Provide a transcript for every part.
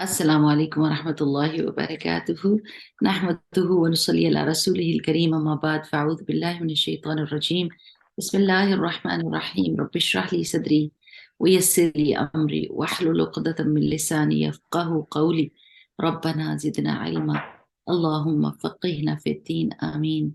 السلام عليكم ورحمة الله وبركاته. نحمده ونصلي على رسوله الكريم، أما بعد، فأعوذ بالله من الشيطان الرجيم. بسم الله الرحمن الرحيم. رب اشرح لي صدري ويسر لي أمري واحلل عقدة من لساني يفقه قولي. ربنا زدنا علما، اللهم فقهنا في الدين، آمين.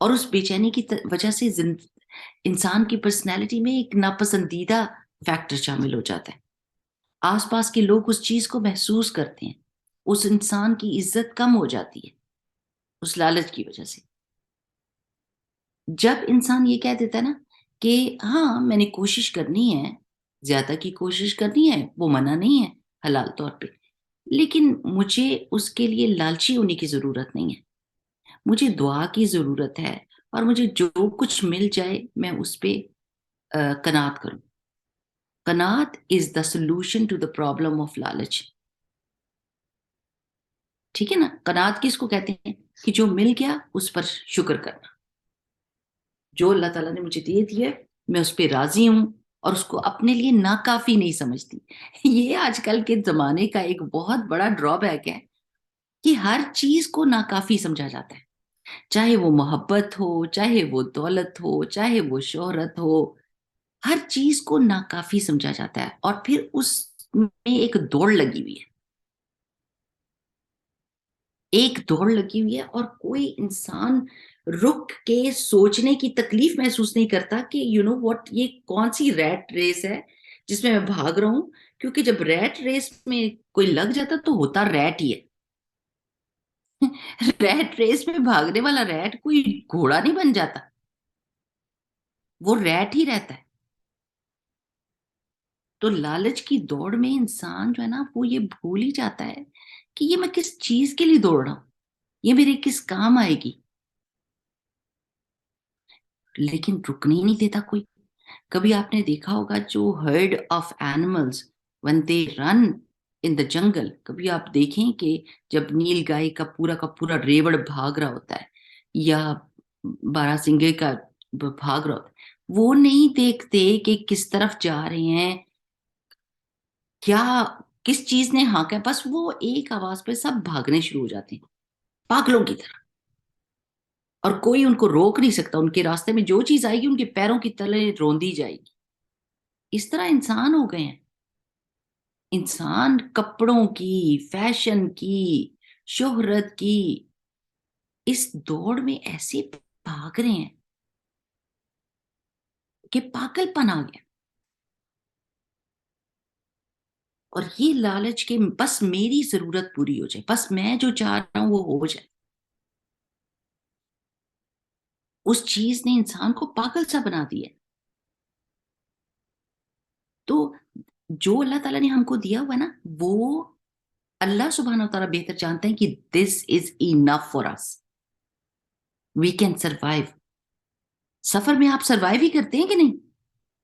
اور اس بے چینی کی وجہ سے انسان کی پرسنالٹی میں ایک ناپسندیدہ فیکٹر شامل ہو جاتا ہے. آس پاس کے لوگ اس چیز کو محسوس کرتے ہیں. اس انسان کی عزت کم ہو جاتی ہے اس لالچ کی وجہ سے. جب انسان یہ کہہ دیتا ہے نا کہ ہاں میں نے کوشش کرنی ہے، زیادہ کی کوشش کرنی ہے، وہ منع نہیں ہے حلال طور پہ، لیکن مجھے اس کے لیے لالچی ہونے کی ضرورت نہیں ہے. مجھے دعا کی ضرورت ہے اور مجھے جو کچھ مل جائے میں اس پہ قناعت کروں. قناعت is the solution to the problem of لالچ. ٹھیک ہے نا؟ قناعت کس کو کہتے ہیں؟ کہ جو مل گیا اس پر شکر کرنا. جو اللہ تعالیٰ نے مجھے دے دیا میں اس پہ راضی ہوں اور اس کو اپنے لیے ناکافی نہیں سمجھتی. یہ آج کل کے زمانے کا ایک بہت بڑا ڈرا بیک ہے کہ ہر چیز کو ناکافی سمجھا جاتا ہے. چاہے وہ محبت ہو، چاہے وہ دولت ہو، چاہے وہ شہرت ہو، ہر چیز کو ناکافی سمجھا جاتا ہے. اور پھر اس میں ایک دوڑ لگی ہوئی ہے، ایک دوڑ لگی ہوئی ہے اور کوئی انسان رک کے سوچنے کی تکلیف محسوس نہیں کرتا کہ یو نو واٹ، یہ کون سی ریٹ ریس ہے جس میں بھاگ رہا ہوں. کیونکہ جب ریٹ ریس میں کوئی لگ جاتا تو ہوتا ریٹ ہی ہے. ریٹ ریس میں بھاگنے والا ریٹ کوئی گھوڑا نہیں بن جاتا، وہ ریٹ ہی رہتا ہے. تو لالچ کی دوڑ میں انسان جو ہے نا وہ یہ بھول ہی جاتا ہے کہ یہ میں کس چیز کے لیے دوڑ رہا ہوں، یہ میرے کس کام آئے گی. لیکن رکنے ہی نہیں دیتا کوئی. کبھی آپ نے دیکھا ہوگا جو heard of animals when they run in the jungle، کبھی آپ دیکھیں کہ جب نیل گائے کا پورا ریوڑ بھاگ رہا ہوتا ہے یا بارہ سنگے کا بھاگ رہا ہوتا ہے، وہ نہیں دیکھتے کہ کس طرف جا رہے ہیں، کیا کس چیز نے ہانکا ہے. بس وہ ایک آواز پہ سب بھاگنے شروع ہو جاتے ہیں پاگلوں کی طرح، اور کوئی ان کو روک نہیں سکتا. ان کے راستے میں جو چیز آئے گی ان کے پیروں کی تلے روندی جائے گی. اس طرح انسان ہو گئے ہیں. انسان کپڑوں کی، فیشن کی، شہرت کی اس دوڑ میں ایسے بھاگ رہے ہیں کہ پاگل پن آ گیا. اور یہ لالچ کے بس میری ضرورت پوری ہو جائے، بس میں جو چاہ رہا ہوں وہ ہو جائے. اس چیز نے انسان کو پاگل سا بنا دیا. تو جو اللہ تعالیٰ نے ہم کو دیا ہوا ہے نا، وہ اللہ سبحانہ و تعالیٰ بہتر جانتے ہیں کہ this is enough for us, we can survive. سفر میں آپ سروائیو ہی کرتے ہیں کہ نہیں؟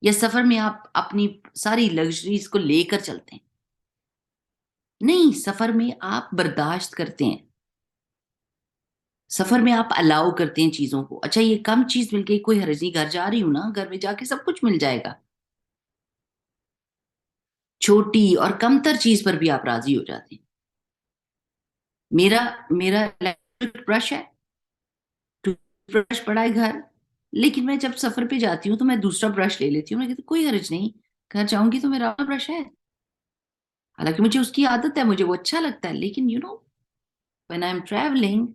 یا سفر میں آپ اپنی ساری لگژریز کو لے کر چلتے ہیں؟ نہیں، سفر میں آپ برداشت کرتے ہیں. سفر میں آپ الاؤ کرتے ہیں چیزوں کو. اچھا یہ کم چیز مل گئی، کوئی حرج نہیں، گھر جا رہی ہوں نا، گھر میں جا کے سب کچھ مل جائے گا. چھوٹی اور کم تر چیز پر بھی آپ راضی ہو جاتے ہیں. میرا میرا الیکٹرک برش ہے، ٹوتھ برش پڑا ہے گھر، لیکن میں جب سفر پہ جاتی ہوں تو میں دوسرا برش لے لیتی ہوں. میں کہتی ہوں کوئی حرج نہیں، گھر جاؤں گی تو میرا برش ہے. حالانکہ مجھے اس کی عادت ہے، مجھے وہ اچھا لگتا ہے، لیکن you know when I'm traveling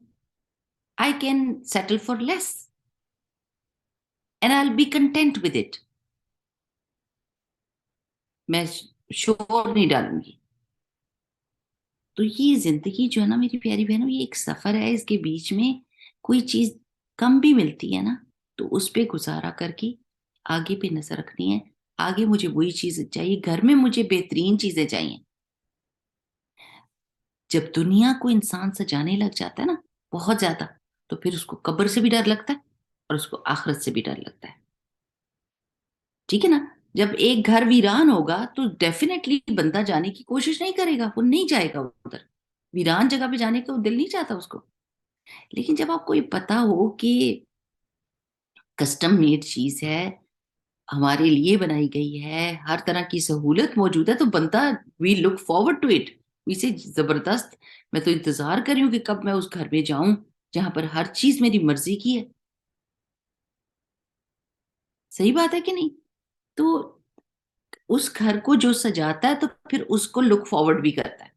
I can settle for less and I'll be content with it. میں شور نہیں ڈالوں گی. تو یہ زندگی جو ہے نا میری پیاری بہنوں، یہ ایک سفر ہے. اس کے بیچ میں کوئی چیز کم بھی ملتی ہے نا تو اس پہ گزارا کر کے آگے پہ نظر رکھنی ہے. آگے مجھے وہی چیزیں چاہیے، گھر میں مجھے بہترین چیزیں چاہیے. جب دنیا کو انسان سجانے لگ جاتا ہے نا بہت زیادہ، تو پھر اس کو قبر سے بھی ڈر لگتا ہے اور اس کو آخرت سے بھی ڈر لگتا ہے. ٹھیک ہے نا؟ جب ایک گھر ویران ہوگا تو ڈیفینیٹلی بندہ جانے کی کوشش نہیں کرے گا، وہ نہیں جائے گا ادھر. ویران جگہ پہ جانے کا دل نہیں چاہتا اس کو. لیکن جب آپ کو یہ پتا ہو کہ کسٹم میڈ چیز ہے، ہمارے لیے بنائی گئی ہے، ہر طرح کی سہولت موجود ہے، تو بندہ وی لک فارورڈ ٹو اٹ. اسے زبردست، میں تو انتظار کر رہی ہوں کہ کب میں اس گھر میں جاؤں جہاں پر ہر چیز میری مرضی کی ہے. صحیح بات ہے کہ نہیں؟ تو اس گھر کو جو سجاتا ہے تو پھر اس کو لک فارورڈ بھی کرتا ہے.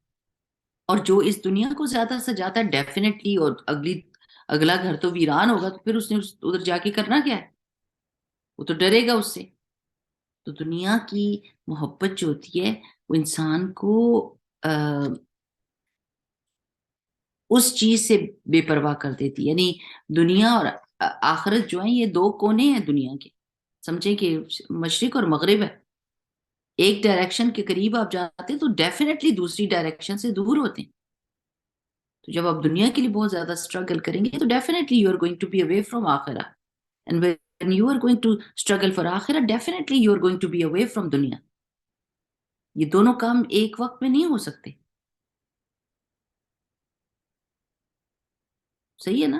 اور جو اس دنیا کو زیادہ سجاتا ہے ڈیفینیٹلی اور اگلی اگلا گھر تو ویران ہوگا تو پھر اس نے ادھر جا کے کرنا کیا ہے؟ وہ تو ڈرے گا اس سے. تو دنیا کی محبت جو ہوتی ہے وہ انسان کو اس چیز سے بے پرواہ کر دیتی ہے. یعنی دنیا اور آخرت جو ہیں یہ دو کونے ہیں دنیا کے. سمجھیں کہ مشرق اور مغرب ہے. ایک ڈائریکشن کے قریب آپ جاتے ہیں تو ڈیفینیٹلی دوسری ڈائریکشن سے دور ہوتے ہیں. تو جب آپ دنیا کے لیے بہت زیادہ اسٹرگل کریں گے تو definitely you are going to be away from آخرہ. And when you are going to struggle for آخرہ definitely you are going to be away from دنیا. یہ دونوں کام ایک وقت میں نہیں ہو سکتے. صحیح ہے نا؟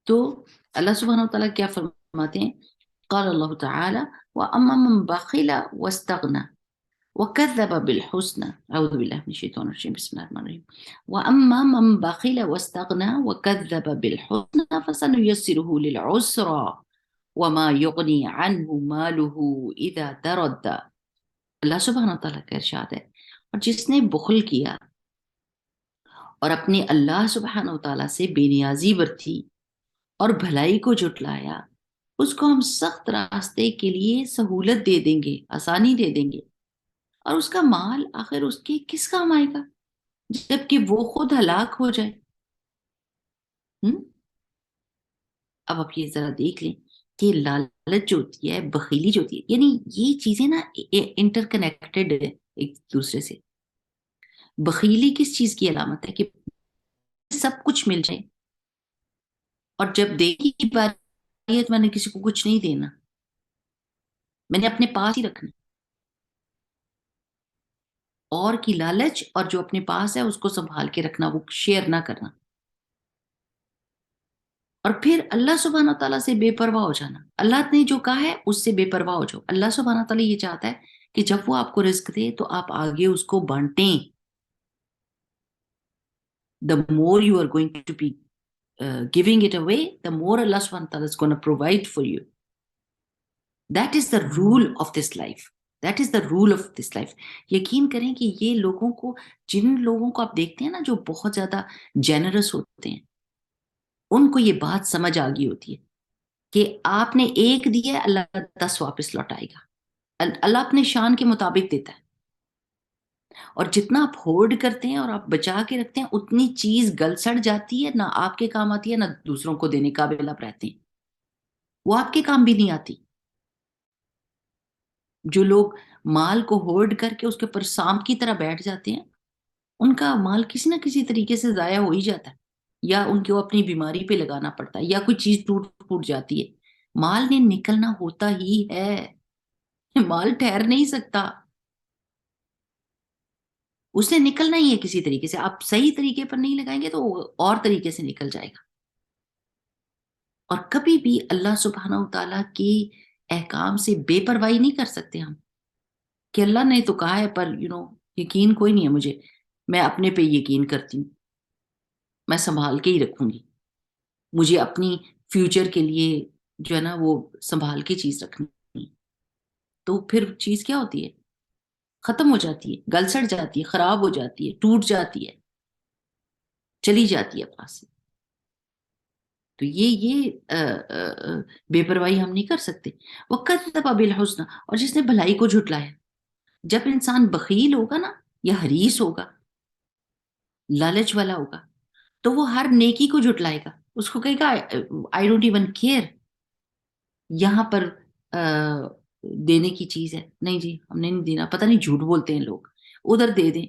تو اللہ سبحانہ وتعالیٰ کیا فرماتے ہیں؟ قال اللہ تعالی وَأَمَّا مَنْ بَخِلَ وَاسْتَغْنَى وَكَذَّبَ بِالْحُسْنَى. اعوذ باللہ من الشیطان الرجیم. بسم اللہ الرحمن الرحیم. وَأَمَّا مَنْ بَخِلَ وَاسْتَغْنَى وَكَذَّبَ بِالْحُسْنَى فَسَنُيَسِّرُهُ لِلْعُسْرَى وَمَا يُغْنِي عَنْهُ مَالُهُ إِذَا تَرَدَّى. اللہ سبحانہ وتعالیٰ کا ارشاد ہے اور جس نے بخل کیا اور اپنے اللہ سبحانہ وتعالیٰ سے بے نیازی برتی اور بھلائی کو جھٹلایا اس کو ہم سخت راستے کے لیے سہولت دے دیں گے، آسانی دے دیں گے. اور اس کا مال آخر اس کے کس کام آئے گا جبکہ وہ خود ہلاک ہو جائے. اب آپ یہ ذرا دیکھ لیں کہ لالچ جو ہوتی ہے، بخیلی جو ہوتی ہے، یعنی یہ چیزیں نا انٹر کنیکٹڈ ہے ایک دوسرے سے. بخیلی کس چیز کی علامت ہے؟ کہ سب کچھ مل جائے اور جب دینے کی باری ہے تو میں نے کسی کو کچھ نہیں دینا، میں نے اپنے پاس ہی رکھنا. اور کی لالچ اور جو اپنے پاس ہے اس کو سنبھال کے رکھنا، وہ شیئر نہ کرنا. اور پھر اللہ سبحانہ تعالیٰ سے بے پرواہ ہو جانا. اللہ نے جو کہا ہے اس سے بے پرواہ ہو جاؤ. اللہ سبحانہ تعالیٰ یہ چاہتا ہے کہ جب وہ آپ کو رزق دے تو آپ آگے اس کو بانٹیں. The more you are going to be giving it away, the more Allah subhanahu wa ta'ala is going to provide for you. That is the rule of this life. That is the rule of this life. یقین کریں کہ یہ لوگوں کو، جن لوگوں کو آپ دیکھتے ہیں نا جو بہت زیادہ جینرس ہوتے ہیں، ان کو یہ بات سمجھ آ گئی ہوتی ہے کہ آپ نے ایک دیا اللہ 10 واپس لوٹائے گا. اللہ اپنے شان کے مطابق دیتا ہے. اور جتنا آپ ہولڈ کرتے ہیں اور آپ بچا کے رکھتے ہیں اتنی چیز گل سڑ جاتی ہے، نہ آپ کے کام آتی ہے نہ دوسروں کو دینے قابل آپ رہتے ہیں. وہ آپ کے کام بھی نہیں آتی. جو لوگ مال کو ہولڈ کر کے اس کے اوپر سانپ کی طرح بیٹھ جاتے ہیں ان کا مال کسی نہ کسی طریقے سے ضائع ہو ہی جاتا ہے، یا ان کو اپنی بیماری پہ لگانا پڑتا ہے، یا کوئی چیز ٹوٹ پھوٹ جاتی ہے. مال نے نکلنا ہوتا ہی ہے. مال ٹھہر نہیں سکتا، اس نے نکلنا ہی ہے کسی طریقے سے. آپ صحیح طریقے پر نہیں لگائیں گے تو وہ اور طریقے سے نکل جائے گا. اور کبھی بھی اللہ سبحانہ وتعالیٰ کے احکام سے بے پرواہی نہیں کر سکتے ہم کہ اللہ نے تو کہا ہے پر یقین کوئی نہیں ہے مجھے، میں اپنے پہ یقین کرتی ہوں، میں سنبھال کے ہی رکھوں گی، مجھے اپنی فیوچر کے لیے جو ہے نا وہ سنبھال کے چیز رکھنی. تو پھر چیز کیا ہوتی ہے؟ ختم ہو جاتی ہے، گل سڑ جاتی ہے، خراب ہو جاتی ہے، ٹوٹ جاتی ہے، چلی جاتی ہے پاس سے. تو یہ بے پرواہی ہم نہیں کر سکتے. وَكَذَّبَ بِالْحُسْنَى، اور جس نے بھلائی کو جھٹلایا. جب انسان بخیل ہوگا نا یا حریص ہوگا، لالچ والا ہوگا، تو وہ ہر نیکی کو جھٹلائے گا. اس کو کہے گا آئی ڈونٹ ایون کیئر، یہاں پر دینے کی چیز ہے، نہیں جی ہم نے نہیں دینا، پتہ نہیں جھوٹ بولتے ہیں لوگ، ادھر دے دیں،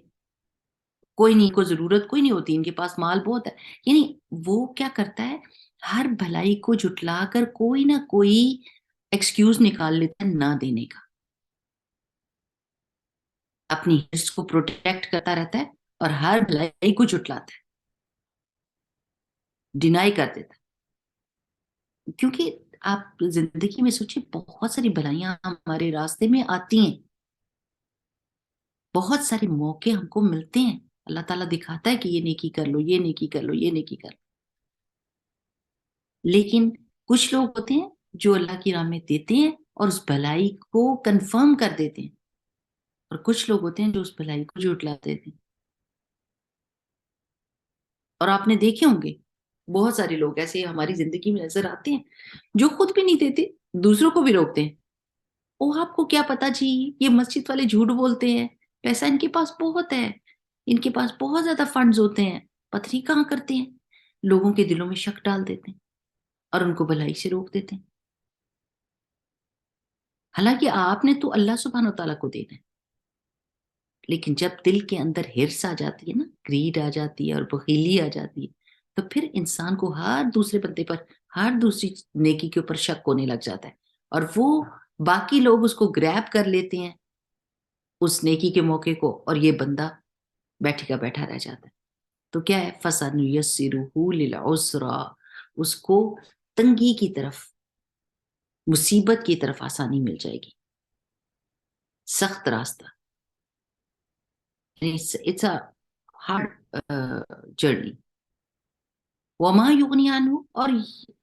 کوئی نہیں، کوئی ضرورت کوئی نہیں ہوتی، ان کے پاس مال بہت ہے. یعنی وہ کیا کرتا ہے؟ ہر بھلائی کو جھٹلا کر کوئی نہ کوئی ایکسکیوز نکال لیتا ہے نہ دینے کا. اپنی حص کو پروٹیکٹ کرتا رہتا ہے اور ہر بھلائی کو جھٹلاتا ہے، ڈینائی کر دیتا ہے. کیونکہ آپ زندگی میں سوچیں بہت ساری بھلائیاں ہمارے راستے میں آتی ہیں، بہت سارے موقع ہم کو ملتے ہیں، اللہ تعالیٰ دکھاتا ہے کہ یہ نیکی کر لو، یہ نیکی کر لو، یہ نیکی کر لو. لیکن کچھ لوگ ہوتے ہیں جو اللہ کی راہ میں دیتے ہیں اور اس بھلائی کو کنفرم کر دیتے ہیں، اور کچھ لوگ ہوتے ہیں جو اس بھلائی کو جھٹلا دیتے ہیں. اور آپ نے دیکھے ہوں گے بہت سارے لوگ ایسے ہماری زندگی میں نظر آتے ہیں جو خود بھی نہیں دیتے، دوسروں کو بھی روکتے ہیں. وہ آپ کو کیا پتا جی، یہ مسجد والے جھوٹ بولتے ہیں، پیسہ ان کے پاس بہت ہے، ان کے پاس بہت زیادہ فنڈز ہوتے ہیں، پتہ نہیں کہاں کرتے ہیں. لوگوں کے دلوں میں شک ڈال دیتے ہیں اور ان کو بھلائی سے روک دیتے ہیں. حالانکہ آپ نے تو اللہ سبحانہ و تعالیٰ کو دینا ہے. لیکن جب دل کے اندر ہرس آ جاتی ہے نا، گریڈ آ جاتی ہے اور بخیلی آ جاتی ہے، تو پھر انسان کو ہر دوسرے بندے پر، ہر دوسری نیکی کے اوپر شک ہونے لگ جاتا ہے. اور وہ باقی لوگ اس کو گریب کر لیتے ہیں اس نیکی کے موقع کو، اور یہ بندہ بیٹھے کا بیٹھا رہ جاتا ہے. تو کیا ہے، فَسَنُيَسِّرُهُ لِلْعُسْرَىٰ، اس کو تنگی کی طرف، مصیبت کی طرف آسانی مل جائے گی، سخت راستہ. It's a hard journey. وما یغنی عنہ، اور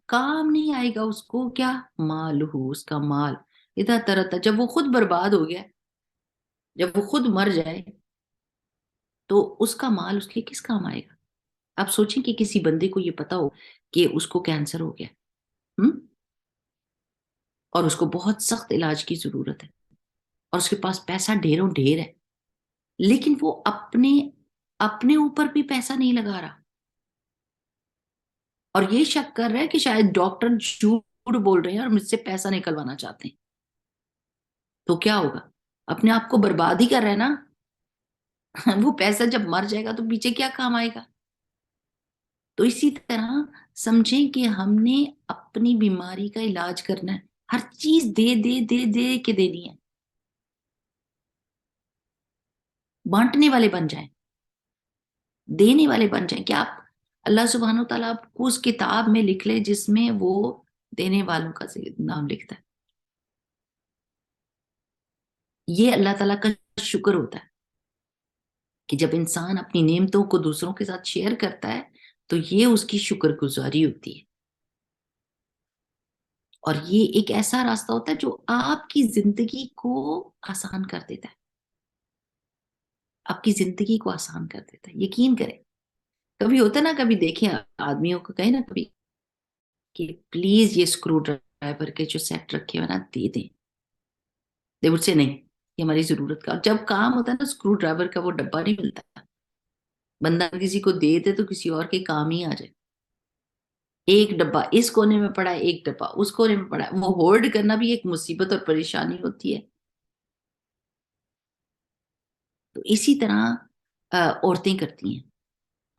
کام نہیں آئے گا اس کو کیا، مالہ، اس کا مال، اذا ترتا، جب وہ خود برباد ہو گیا، جب وہ خود مر جائے تو اس کا مال اس کے کس کام آئے گا. آپ سوچیں کہ کسی بندے کو یہ پتا ہو کہ اس کو کینسر ہو گیا، ہم؟ اور اس کو بہت سخت علاج کی ضرورت ہے، اور اس کے پاس پیسہ ڈھیروں ڈھیر ہے، لیکن وہ اپنے اپنے اوپر بھی پیسہ نہیں لگا رہا، اور یہ شک کر رہا ہے کہ شاید ڈاکٹر جھوٹ بول رہے ہیں اور مجھ سے پیسہ نکلوانا چاہتے ہیں. تو کیا ہوگا، اپنے آپ کو برباد ہی کر رہا ہے نا. وہ پیسہ جب مر جائے گا تو پیچھے کیا کام آئے گا. تو اسی طرح سمجھیں کہ ہم نے اپنی بیماری کا علاج کرنا ہے، ہر چیز دے دے دے دے کے دینی ہے. بانٹنے والے بن جائیں، دینے والے بن جائیں. کہ آپ اللہ سبحانہ و تعالیٰ آپ کو اس کتاب میں لکھ لے جس میں وہ دینے والوں کا نام لکھتا ہے. یہ اللہ تعالیٰ کا شکر ہوتا ہے کہ جب انسان اپنی نعمتوں کو دوسروں کے ساتھ شیئر کرتا ہے تو یہ اس کی شکر گزاری ہوتی ہے. اور یہ ایک ایسا راستہ ہوتا ہے جو آپ کی زندگی کو آسان کر دیتا ہے، آپ کی زندگی کو آسان کر دیتا ہے. یقین کریں، کبھی ہوتا ہے نا، کبھی دیکھیں آدمیوں کو کہیں نا کبھی کہ پلیز یہ اسکرو ڈرائیور کے جو سیٹ رکھے ہوئے نا دے دیں، دے وڈ سے نہیں، یہ ہماری ضرورت کا. اور جب کام ہوتا ہے نا اسکرو ڈرائیور کا وہ ڈبہ نہیں ملتا، بندہ کسی کو دے دے تو کسی اور کے کام ہی آ جائے. ایک ڈبہ اس کونے میں پڑا ہے، ایک ڈبہ اس کونے میں پڑا ہے، وہ ہولڈ کرنا بھی ایک مصیبت اور پریشانی ہوتی ہے. تو اسی طرح عورتیں کرتی ہیں،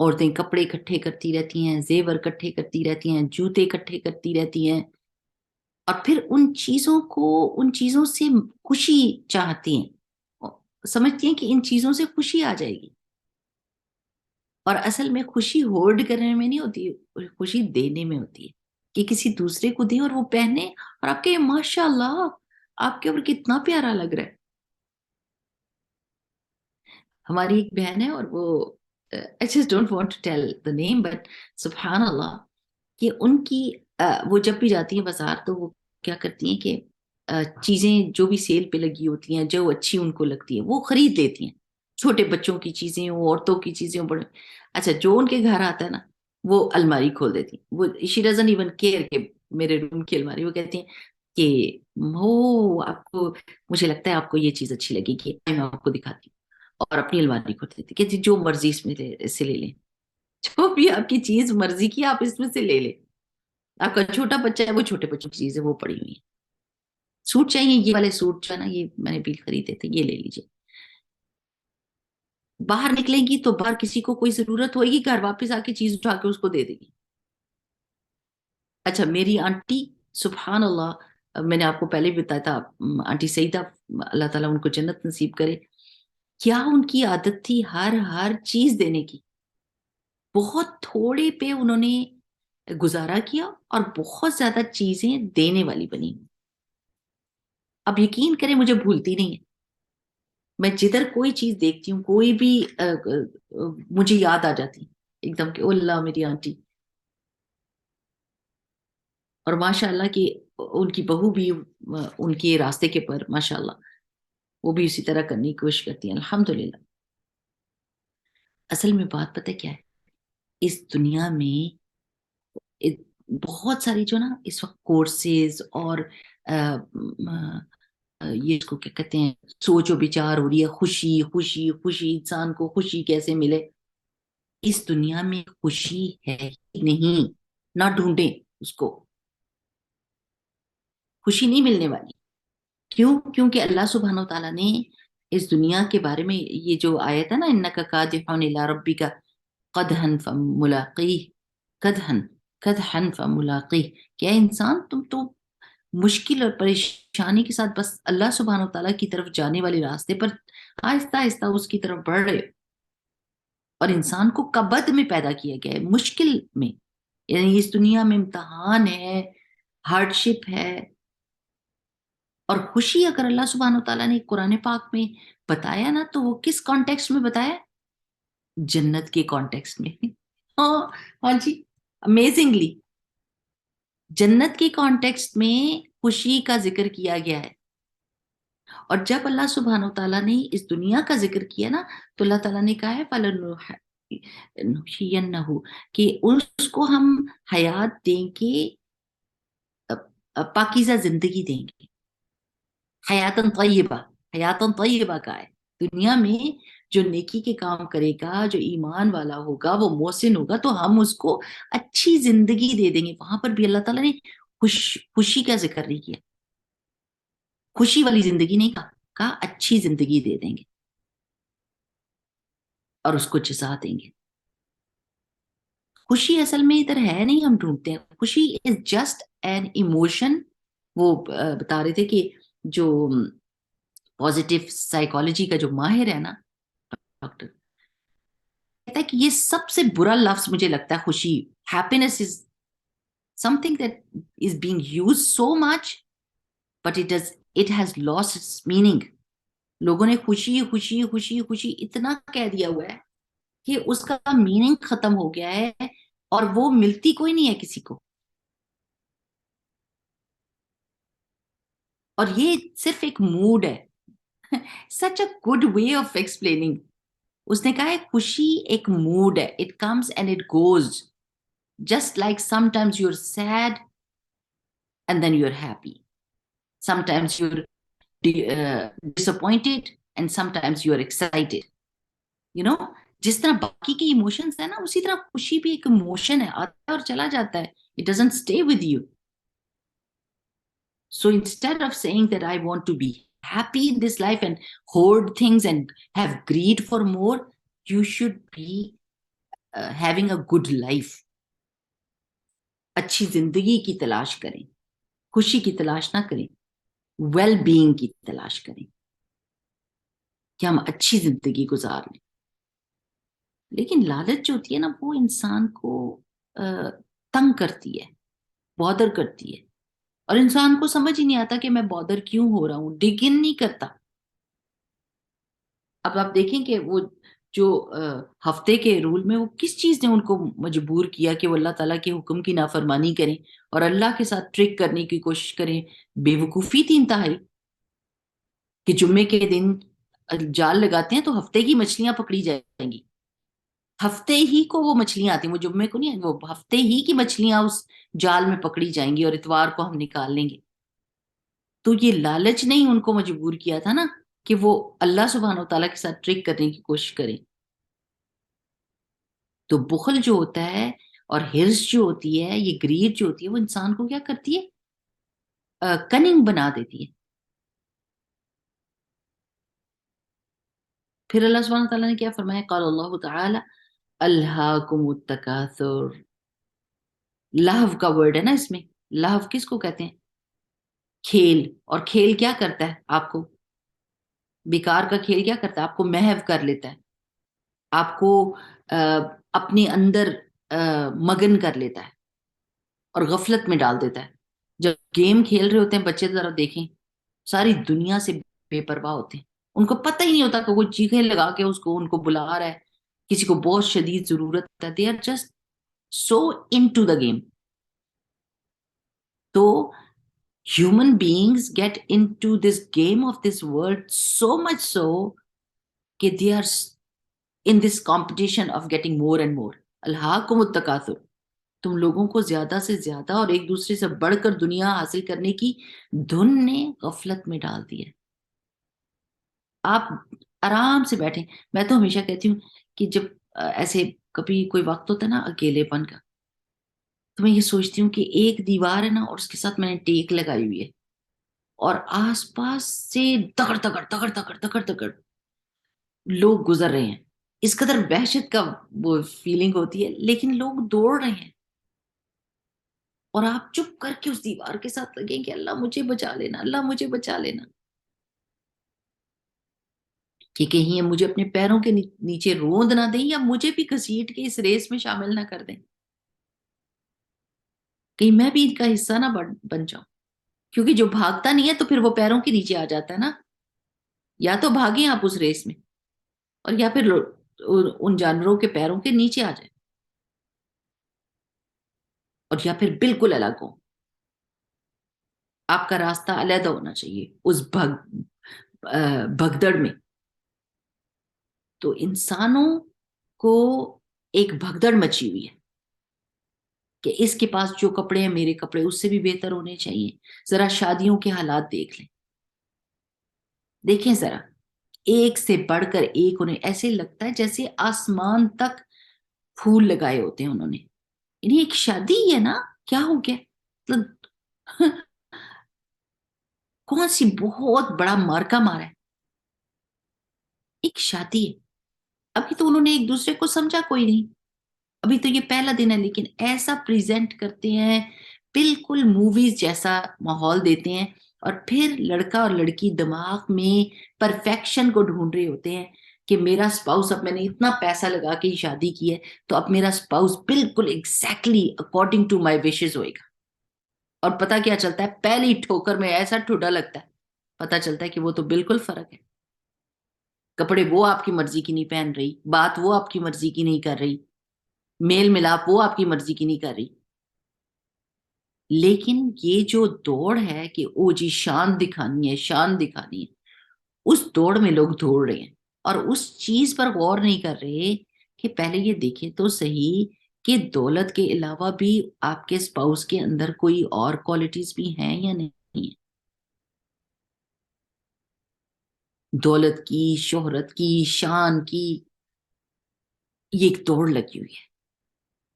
عورتیں کپڑے اکٹھے کرتی رہتی ہیں، زیور اکٹھے کرتی رہتی ہیں، جوتے اکٹھے کرتی رہتی ہیں، اور پھر ان چیزوں کو، ان چیزوں سے خوشی چاہتی ہیں، سمجھتی ہیں کہ ان چیزوں سے خوشی آ جائے گی. اور اصل میں خوشی ہولڈ کرنے میں نہیں ہوتی، خوشی دینے میں ہوتی ہے کہ کسی دوسرے کو دیں اور وہ پہنے اور آپ کے ماشاء اللہ آپ کے اوپر کتنا پیارا لگ رہا ہے. ہماری ایک بہن ہے اور وہ I just don't want to tell the name but سبحان اللہ، کہ ان کی وہ جب بھی جاتی ہیں بازار تو وہ کیا کرتی ہیں کہ چیزیں جو بھی سیل پہ لگی ہوتی ہیں، جو اچھی ان کو لگتی ہیں وہ خرید لیتی ہیں. چھوٹے بچوں کی چیزیں ہوں، عورتوں کی چیزیں ہوں، بڑے. اچھا جو ان کے گھر آتا ہے نا وہ الماری کھول دیتی ہیں. وہ she doesn't even care کہ میرے روم کی الماری، وہ کہتی ہیں کہ ہو آپ کو، مجھے لگتا ہے آپ کو یہ چیز اچھی لگے گی، میں آپ کو دکھاتی ہوں. اور اپنی الماری کھول دیتی کہ جو مرضی اس میں سے لے لیں، جو بھی آپ کی چیز مرضی کی آپ اس میں سے لے لیں. آپ کا چھوٹا بچہ ہے وہ چھوٹے بچوں کی چیزیں وہ پڑی ہوئی ہیں. سوٹ چاہیے، یہ والے سوٹ جو ہے نا یہ میں نے بھی خریدے تھے، یہ لے لیجیے. باہر نکلیں گی تو باہر کسی کو کوئی ضرورت ہوئے گی، گھر واپس آ کے چیز اٹھا کے اس کو دے دے گی. اچھا میری آنٹی سبحان اللہ، میں نے آپ کو پہلے بھی بتایا تھا، آنٹی سعیدہ اللہ تعالیٰ ان کو جنت نصیب کرے، کیا ان کی عادت تھی ہر چیز دینے کی. بہت تھوڑے پہ انہوں نے گزارا کیا اور بہت زیادہ چیزیں دینے والی بنی. اب یقین کریں مجھے بھولتی نہیں ہے، میں جدھر کوئی چیز دیکھتی ہوں، کوئی بھی مجھے یاد آ جاتی ایک دم کہ او اللہ میری آنٹی. اور ماشاء اللہ کہ ان کی بہو بھی ان کے راستے کے پر ماشاء اللہ وہ بھی اسی طرح کرنے کی کوشش کرتی ہیں الحمدللہ. اصل میں بات پتہ کیا ہے، اس دنیا میں بہت ساری جو نا اس وقت کورسز اور یہ اس کو کیا کہتے ہیں سوچ و بچار ہو رہی ہے، خوشی خوشی خوشی، انسان کو خوشی کیسے ملے. اس دنیا میں خوشی ہے ہی نہیں، نہ ڈھونڈیں اس کو، خوشی نہیں ملنے والی. کیوں؟ کیونکہ اللہ سبحانہ و تعالیٰ نے اس دنیا کے بارے میں یہ جو آیت ہے نا انک کادحون الی ربک قدحن فملاقیہ، قدحن قدحن فملاقیہ، کہ اے انسان تم تو مشکل اور پریشانی کے ساتھ بس اللہ سبحانہ و تعالیٰ کی طرف جانے والے راستے پر آہستہ آہستہ اس کی طرف بڑھ رہے ہو. اور انسان کو کبد میں پیدا کیا گیا ہے، مشکل میں، یعنی اس دنیا میں امتحان ہے، ہارڈ شپ ہے. اور خوشی اگر اللہ سبحانہ و تعالیٰ نے قرآن پاک میں بتایا نا تو وہ کس کانٹیکسٹ میں بتایا؟ جنت کے کانٹیکسٹ میں. ہاں ہاں جی، امیزنگلی جنت کے کانٹیکسٹ میں خوشی کا ذکر کیا گیا ہے. اور جب اللہ سبحانہ و تعالیٰ نے اس دنیا کا ذکر کیا نا تو اللہ تعالیٰ نے کہا ہے فَلَنُحْيِيَنَّهُ، کہ اس کو ہم حیات دیں گے، پاکیزہ زندگی دیں گے. حیاتن طیبہ، حیاتن طیبہ کا ہے. دنیا میں جو نیکی کے کام کرے گا، جو ایمان والا ہوگا، وہ محسن ہوگا، تو ہم اس کو اچھی زندگی دے دیں گے. وہاں پر بھی اللہ تعالیٰ نے خوشی کا ذکر نہیں کیا، خوشی والی زندگی نہیں کہا اچھی زندگی دے دیں گے اور اس کو جزا دیں گے. خوشی اصل میں ادھر ہے نہیں، ہم ڈھونڈتے ہیں. خوشی از جسٹ این ایموشن. وہ بتا رہے تھے کہ جو پازیٹیو سائیکالوجی کا جو ماہر ہے نا ڈاکٹر، کہتا ہے کہ یہ سب سے برا لفظ مجھے لگتا ہے خوشی. Happiness is something that is being used so much but it has lost its meaning. لوگوں نے خوشی خوشی خوشی خوشی اتنا کہہ دیا ہوا ہے کہ اس کا میننگ ختم ہو گیا ہے اور وہ ملتی کوئی نہیں ہے کسی کو. اور یہ صرف ایک موڈ ہے. Such a good way of explaining. اس نے کہا ہے خوشی ایک موڈ ہے، it comes and it goes, just like sometimes you are sad and then you are happy, sometimes you are disappointed and sometimes you are excited. You know, جس طرح باقی کے emotions ہیں نا اسی طرح خوشی بھی ایک ایموشن ہے، آتا ہے اور چلا جاتا ہے. It doesn't stay with you. So instead of saying that I want to be happy in this life and hoard things and have greed for more, you should be having a good life. اچھی زندگی کی تلاش کریں، خوشی کی تلاش نہ کریں، ویل بینگ کی تلاش کریں کہ ہم اچھی زندگی گزار لیں. لیکن لالچ جو ہوتی ہے نا وہ انسان کو تنگ کرتی ہے، بودر کرتی ہے، اور انسان کو سمجھ ہی نہیں آتا کہ میں بودر کیوں ہو رہا ہوں، ڈگن نہیں کرتا. اب آپ دیکھیں کہ وہ جو ہفتے کے رول میں وہ کس چیز نے ان کو مجبور کیا کہ وہ اللہ تعالیٰ کے حکم کی نافرمانی کریں اور اللہ کے ساتھ ٹرک کرنے کی کوشش کریں. بے وقوفی تھی انتہائی کہ جمعے کے دن جال لگاتے ہیں تو ہفتے کی مچھلیاں پکڑی جائیں گی. ہفتے ہی کو وہ مچھلیاں آتی ہیں، وہ جمعے کو نہیں، وہ ہفتے ہی کی مچھلیاں اس جال میں پکڑی جائیں گی اور اتوار کو ہم نکال لیں گے. تو یہ لالچ نہیں ان کو مجبور کیا تھا نا کہ وہ اللہ سبحانہ و تعالیٰ کے ساتھ ٹرک کرنے کی کوشش کریں. تو بخل جو ہوتا ہے اور ہرس جو ہوتی ہے، یہ گریڈ جو ہوتی ہے، وہ انسان کو کیا کرتی ہے؟ کننگ بنا دیتی ہے. پھر اللہ سبحانہ تعالیٰ نے کیا فرمایا؟ قال اللہ تعالی الہاکم التکاثر. لہو کا ورڈ ہے نا اس میں. لہو کس کو کہتے ہیں؟ کھیل. اور کھیل کیا کرتا ہے آپ کو؟ بیکار کا کھیل کیا کرتا ہے؟ آپ کو محو کر لیتا ہے، آپ کو اپنے اندر مگن کر لیتا ہے اور غفلت میں ڈال دیتا ہے. جب گیم کھیل رہے ہوتے ہیں بچے ذرا دیکھیں، ساری دنیا سے بے پرواہ ہوتے ہیں، ان کو پتہ ہی نہیں ہوتا کہ کوئی چیخیں لگا کے ان کو بلا رہا ہے، کسی کو بہت شدید ضرورت ہے. They are just so into the game. تو human beings get into this game of this world so much so that they are in this competition of getting more and more. الہاکم التکاثر. تم لوگوں کو زیادہ سے زیادہ اور ایک دوسرے سے بڑھ کر دنیا حاصل کرنے کی دھن نے غفلت میں ڈال دیا ہے. آپ آرام سے بیٹھیں. میں تو ہمیشہ کہتی ہوں کہ جب ایسے کبھی کوئی وقت ہوتا ہے نا اکیلے پن کا، تو میں یہ سوچتی ہوں کہ ایک دیوار ہے نا اور اس کے ساتھ میں نے ٹیک لگائی ہوئی ہے اور آس پاس سے تکڑ تکڑ تکڑ تکڑ تکڑ تکڑ لوگ گزر رہے ہیں. اس قدر وحشت کا وہ فیلنگ ہوتی ہے، لیکن لوگ دوڑ رہے ہیں اور آپ چپ کر کے اس دیوار کے ساتھ لگیں کہ اللہ مجھے بچا لینا، اللہ مجھے بچا لینا، کہ کہیں یہ مجھے اپنے پیروں کے نیچے روند نہ دیں یا مجھے بھی گھسیٹ کے اس ریس میں شامل نہ کر دیں، کہیں میں بھی ان کا حصہ نہ بن جاؤں. کیونکہ جو بھاگتا نہیں ہے تو پھر وہ پیروں کے نیچے آ جاتا ہے نا. یا تو بھاگیں آپ اس ریس میں اور یا پھر ان جانوروں کے پیروں کے نیچے آ جائیں اور یا پھر بالکل الگ ہو. آپ کا راستہ علیحدہ ہونا چاہیے اس بھگدڑ میں. تو انسانوں کو ایک بھگدڑ مچی ہوئی ہے کہ اس کے پاس جو کپڑے ہیں میرے کپڑے اس سے بھی بہتر ہونے چاہیے. ذرا شادیوں کے حالات دیکھ لیں، دیکھیں ذرا، ایک سے بڑھ کر ایک. انہیں ایسے لگتا ہے جیسے آسمان تک پھول لگائے ہوتے ہیں انہوں نے. یعنی ایک شادی ہے نا، کیا ہو گیا مطلب کون سی بہت بڑا مارکا مارا ہے. ایک شادی ہے، ابھی تو انہوں نے ایک دوسرے کو سمجھا کوئی نہیں، ابھی تو یہ پہلا دن ہے، لیکن ایسا پریزنٹ کرتے ہیں بالکل موویز جیسا ماحول دیتے ہیں. اور پھر لڑکا اور لڑکی دماغ میں پرفیکشن کو ڈھونڈ رہے ہوتے ہیں کہ میرا سپاؤس، اب میں نے اتنا پیسہ لگا کے شادی کی ہے تو اب میرا سپاؤس بالکل exactly according to my wishes ہوئے گا. اور پتا کیا چلتا ہے، پہلی ٹھوکر میں ایسا ٹھوڈا لگتا ہے، پتا چلتا ہے کہ وہ تو بالکل فرق ہے. کپڑے وہ آپ کی مرضی کی نہیں پہن رہی، بات وہ آپ کی مرضی کی نہیں کر رہی، میل ملاپ وہ آپ کی مرضی کی نہیں کر رہی. لیکن یہ جو دوڑ ہے کہ او جی شان دکھانی ہے، شان دکھانی ہے، اس دوڑ میں لوگ دوڑ رہے ہیں اور اس چیز پر غور نہیں کر رہے کہ پہلے یہ دیکھیں تو صحیح کہ دولت کے علاوہ بھی آپ کے اسپاؤس کے اندر کوئی اور کوالٹیز بھی ہیں یا نہیں ہیں. دولت کی، شہرت کی، شان کی، یہ ایک دوڑ لگی ہوئی ہے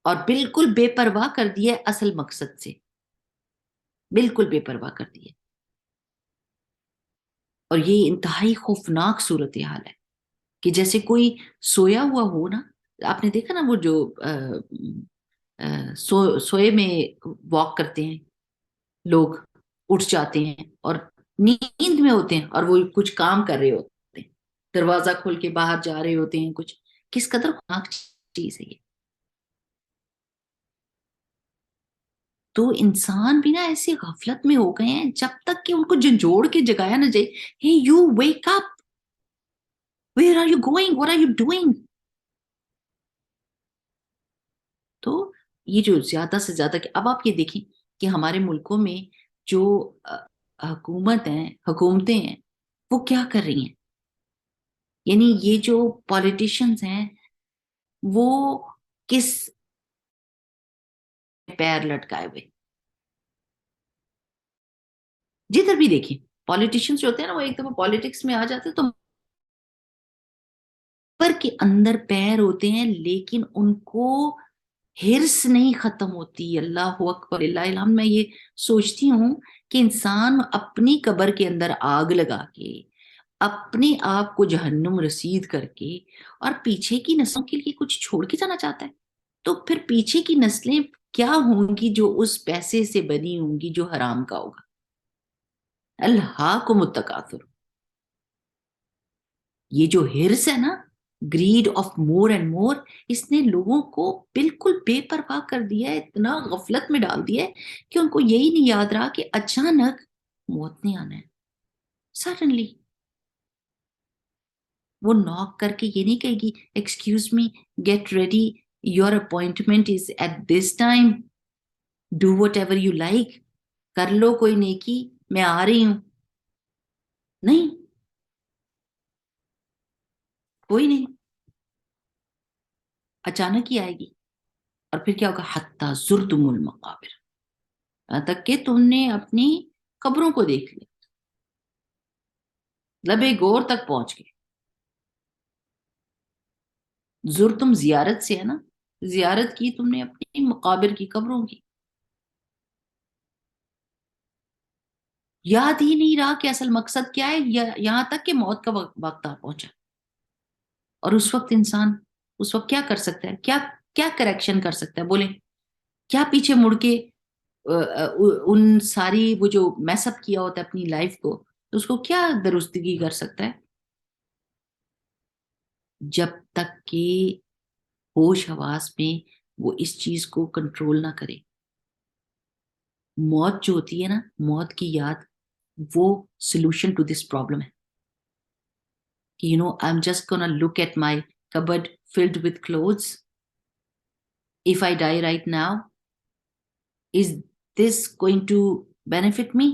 اور بالکل بے پرواہ کر دی ہے اصل مقصد سے، بالکل بے پرواہ کر دی ہے. اور یہ انتہائی خوفناک صورتحال ہے کہ جیسے کوئی سویا ہوا ہو نا. آپ نے دیکھا نا وہ جو سوئے میں واک کرتے ہیں لوگ، اٹھ جاتے ہیں اور نیند میں ہوتے ہیں اور وہ کچھ کام کر رہے ہوتے ہیں، دروازہ کھول کے باہر جا رہے ہوتے ہیں کچھ. کس قدر خطرناک چیز ہے یہ. تو انسان بھی نا ایسی غفلت میں ہو گئے ہیں جب تک کہ ان کو جھنجھوڑ کے جگایا نہ جائے. hey you wake up, where are you going, what are you doing. تو یہ جو زیادہ سے زیادہ کہ اب آپ یہ دیکھیں کہ ہمارے ملکوں میں جو حکومتیں ہیں وہ کیا کر رہی ہیں. یعنی یہ جو پالیٹیشنز ہیں وہ کس پیر لٹکائے ہوئے، جدھر بھی دیکھیں پالیٹیشنز جو ہوتے ہیں نا وہ ایک دفعہ پالیٹکس میں آ جاتے ہیں تو پر کے اندر پیر ہوتے ہیں، لیکن ان کو ہرس نہیں ختم ہوتی. اللہ اکبر اللہ الحمد. میں یہ سوچتی ہوں کہ انسان اپنی قبر کے اندر آگ لگا کے اپنے آپ کو جہنم رسید کر کے اور پیچھے کی نسلوں کے لیے کچھ چھوڑ کے جانا چاہتا ہے، تو پھر پیچھے کی نسلیں کیا ہوں گی جو اس پیسے سے بنی ہوں گی جو حرام کا ہوگا. اللہ کو متکاثر. یہ جو ہرس ہے نا، greed of more and more, اس نے لوگوں کو بالکل بے پرواہ کر دیا ہے، اتنا غفلت میں ڈال دیا ہے کہ ان کو یہی نہیں یاد رہا کہ اچانک موت نے آنا ہے. سڈنلی وہ ناک کر کے یہ نہیں کہے گی excuse me, get ready, your appointment is at this time, do whatever you like, کر لو کوئی نیکی، میں آ رہی ہوں. نہیں، کوئی نہیں، اچانک ہی آئے گی. اور پھر کیا ہوگا؟ حتی زرتم المقابر، یہاں تک کہ تم نے اپنی قبروں کو دیکھ لیا، لبے گور تک پہنچ گئے. زرتم زیارت سے ہے نا، زیارت کی تم نے اپنی مقابر کی، قبروں کی. یاد ہی نہیں رہا کہ اصل مقصد کیا ہے، یہاں تک کہ موت کا وقت آ پہنچا. اور اس وقت انسان اس وقت کیا کر سکتا ہے؟ کیا کیا کریکشن کر سکتا ہے؟ بولیں کیا پیچھے مڑ کے ان ساری وہ جو میس اپ کیا ہوتا ہے اپنی لائف کو، اس کو کیا درستگی کر سکتا ہے؟ جب تک کہ ہوش حواس میں وہ اس چیز کو کنٹرول نہ کرے. موت جو ہوتی ہے نا، موت کی یاد، وہ سولوشن ٹو دس پرابلم ہے. کہ I am just gonna look at my cupboard filled with clothes. If I die right now, is this going to benefit me?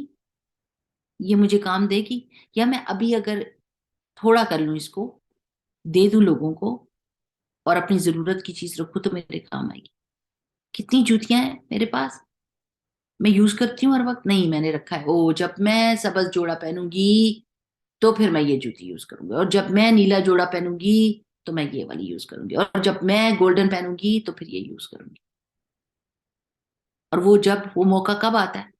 یہ مجھے کام دے گی؟ یا میں ابھی اگر تھوڑا کر لوں، اس کو دے دوں لوگوں کو اور اپنی ضرورت کی چیز رکھوں تو میرے کام آئے گی. کتنی جوتیاں ہیں میرے پاس، میں یوز کرتی ہوں ہر وقت؟ نہیں، میں نے رکھا ہے جب میں سبز جوڑا پہنوں گی تو پھر میں یہ جوتی یوز کروں گی، اور جب میں نیلا جوڑا پہنوں گی تو میں یہ والی یوز کروں گی، اور جب میں گولڈن پہنوں گی تو پھر یہ یوز کروں گی. اور وہ جب وہ موقع کب آتا ہے؟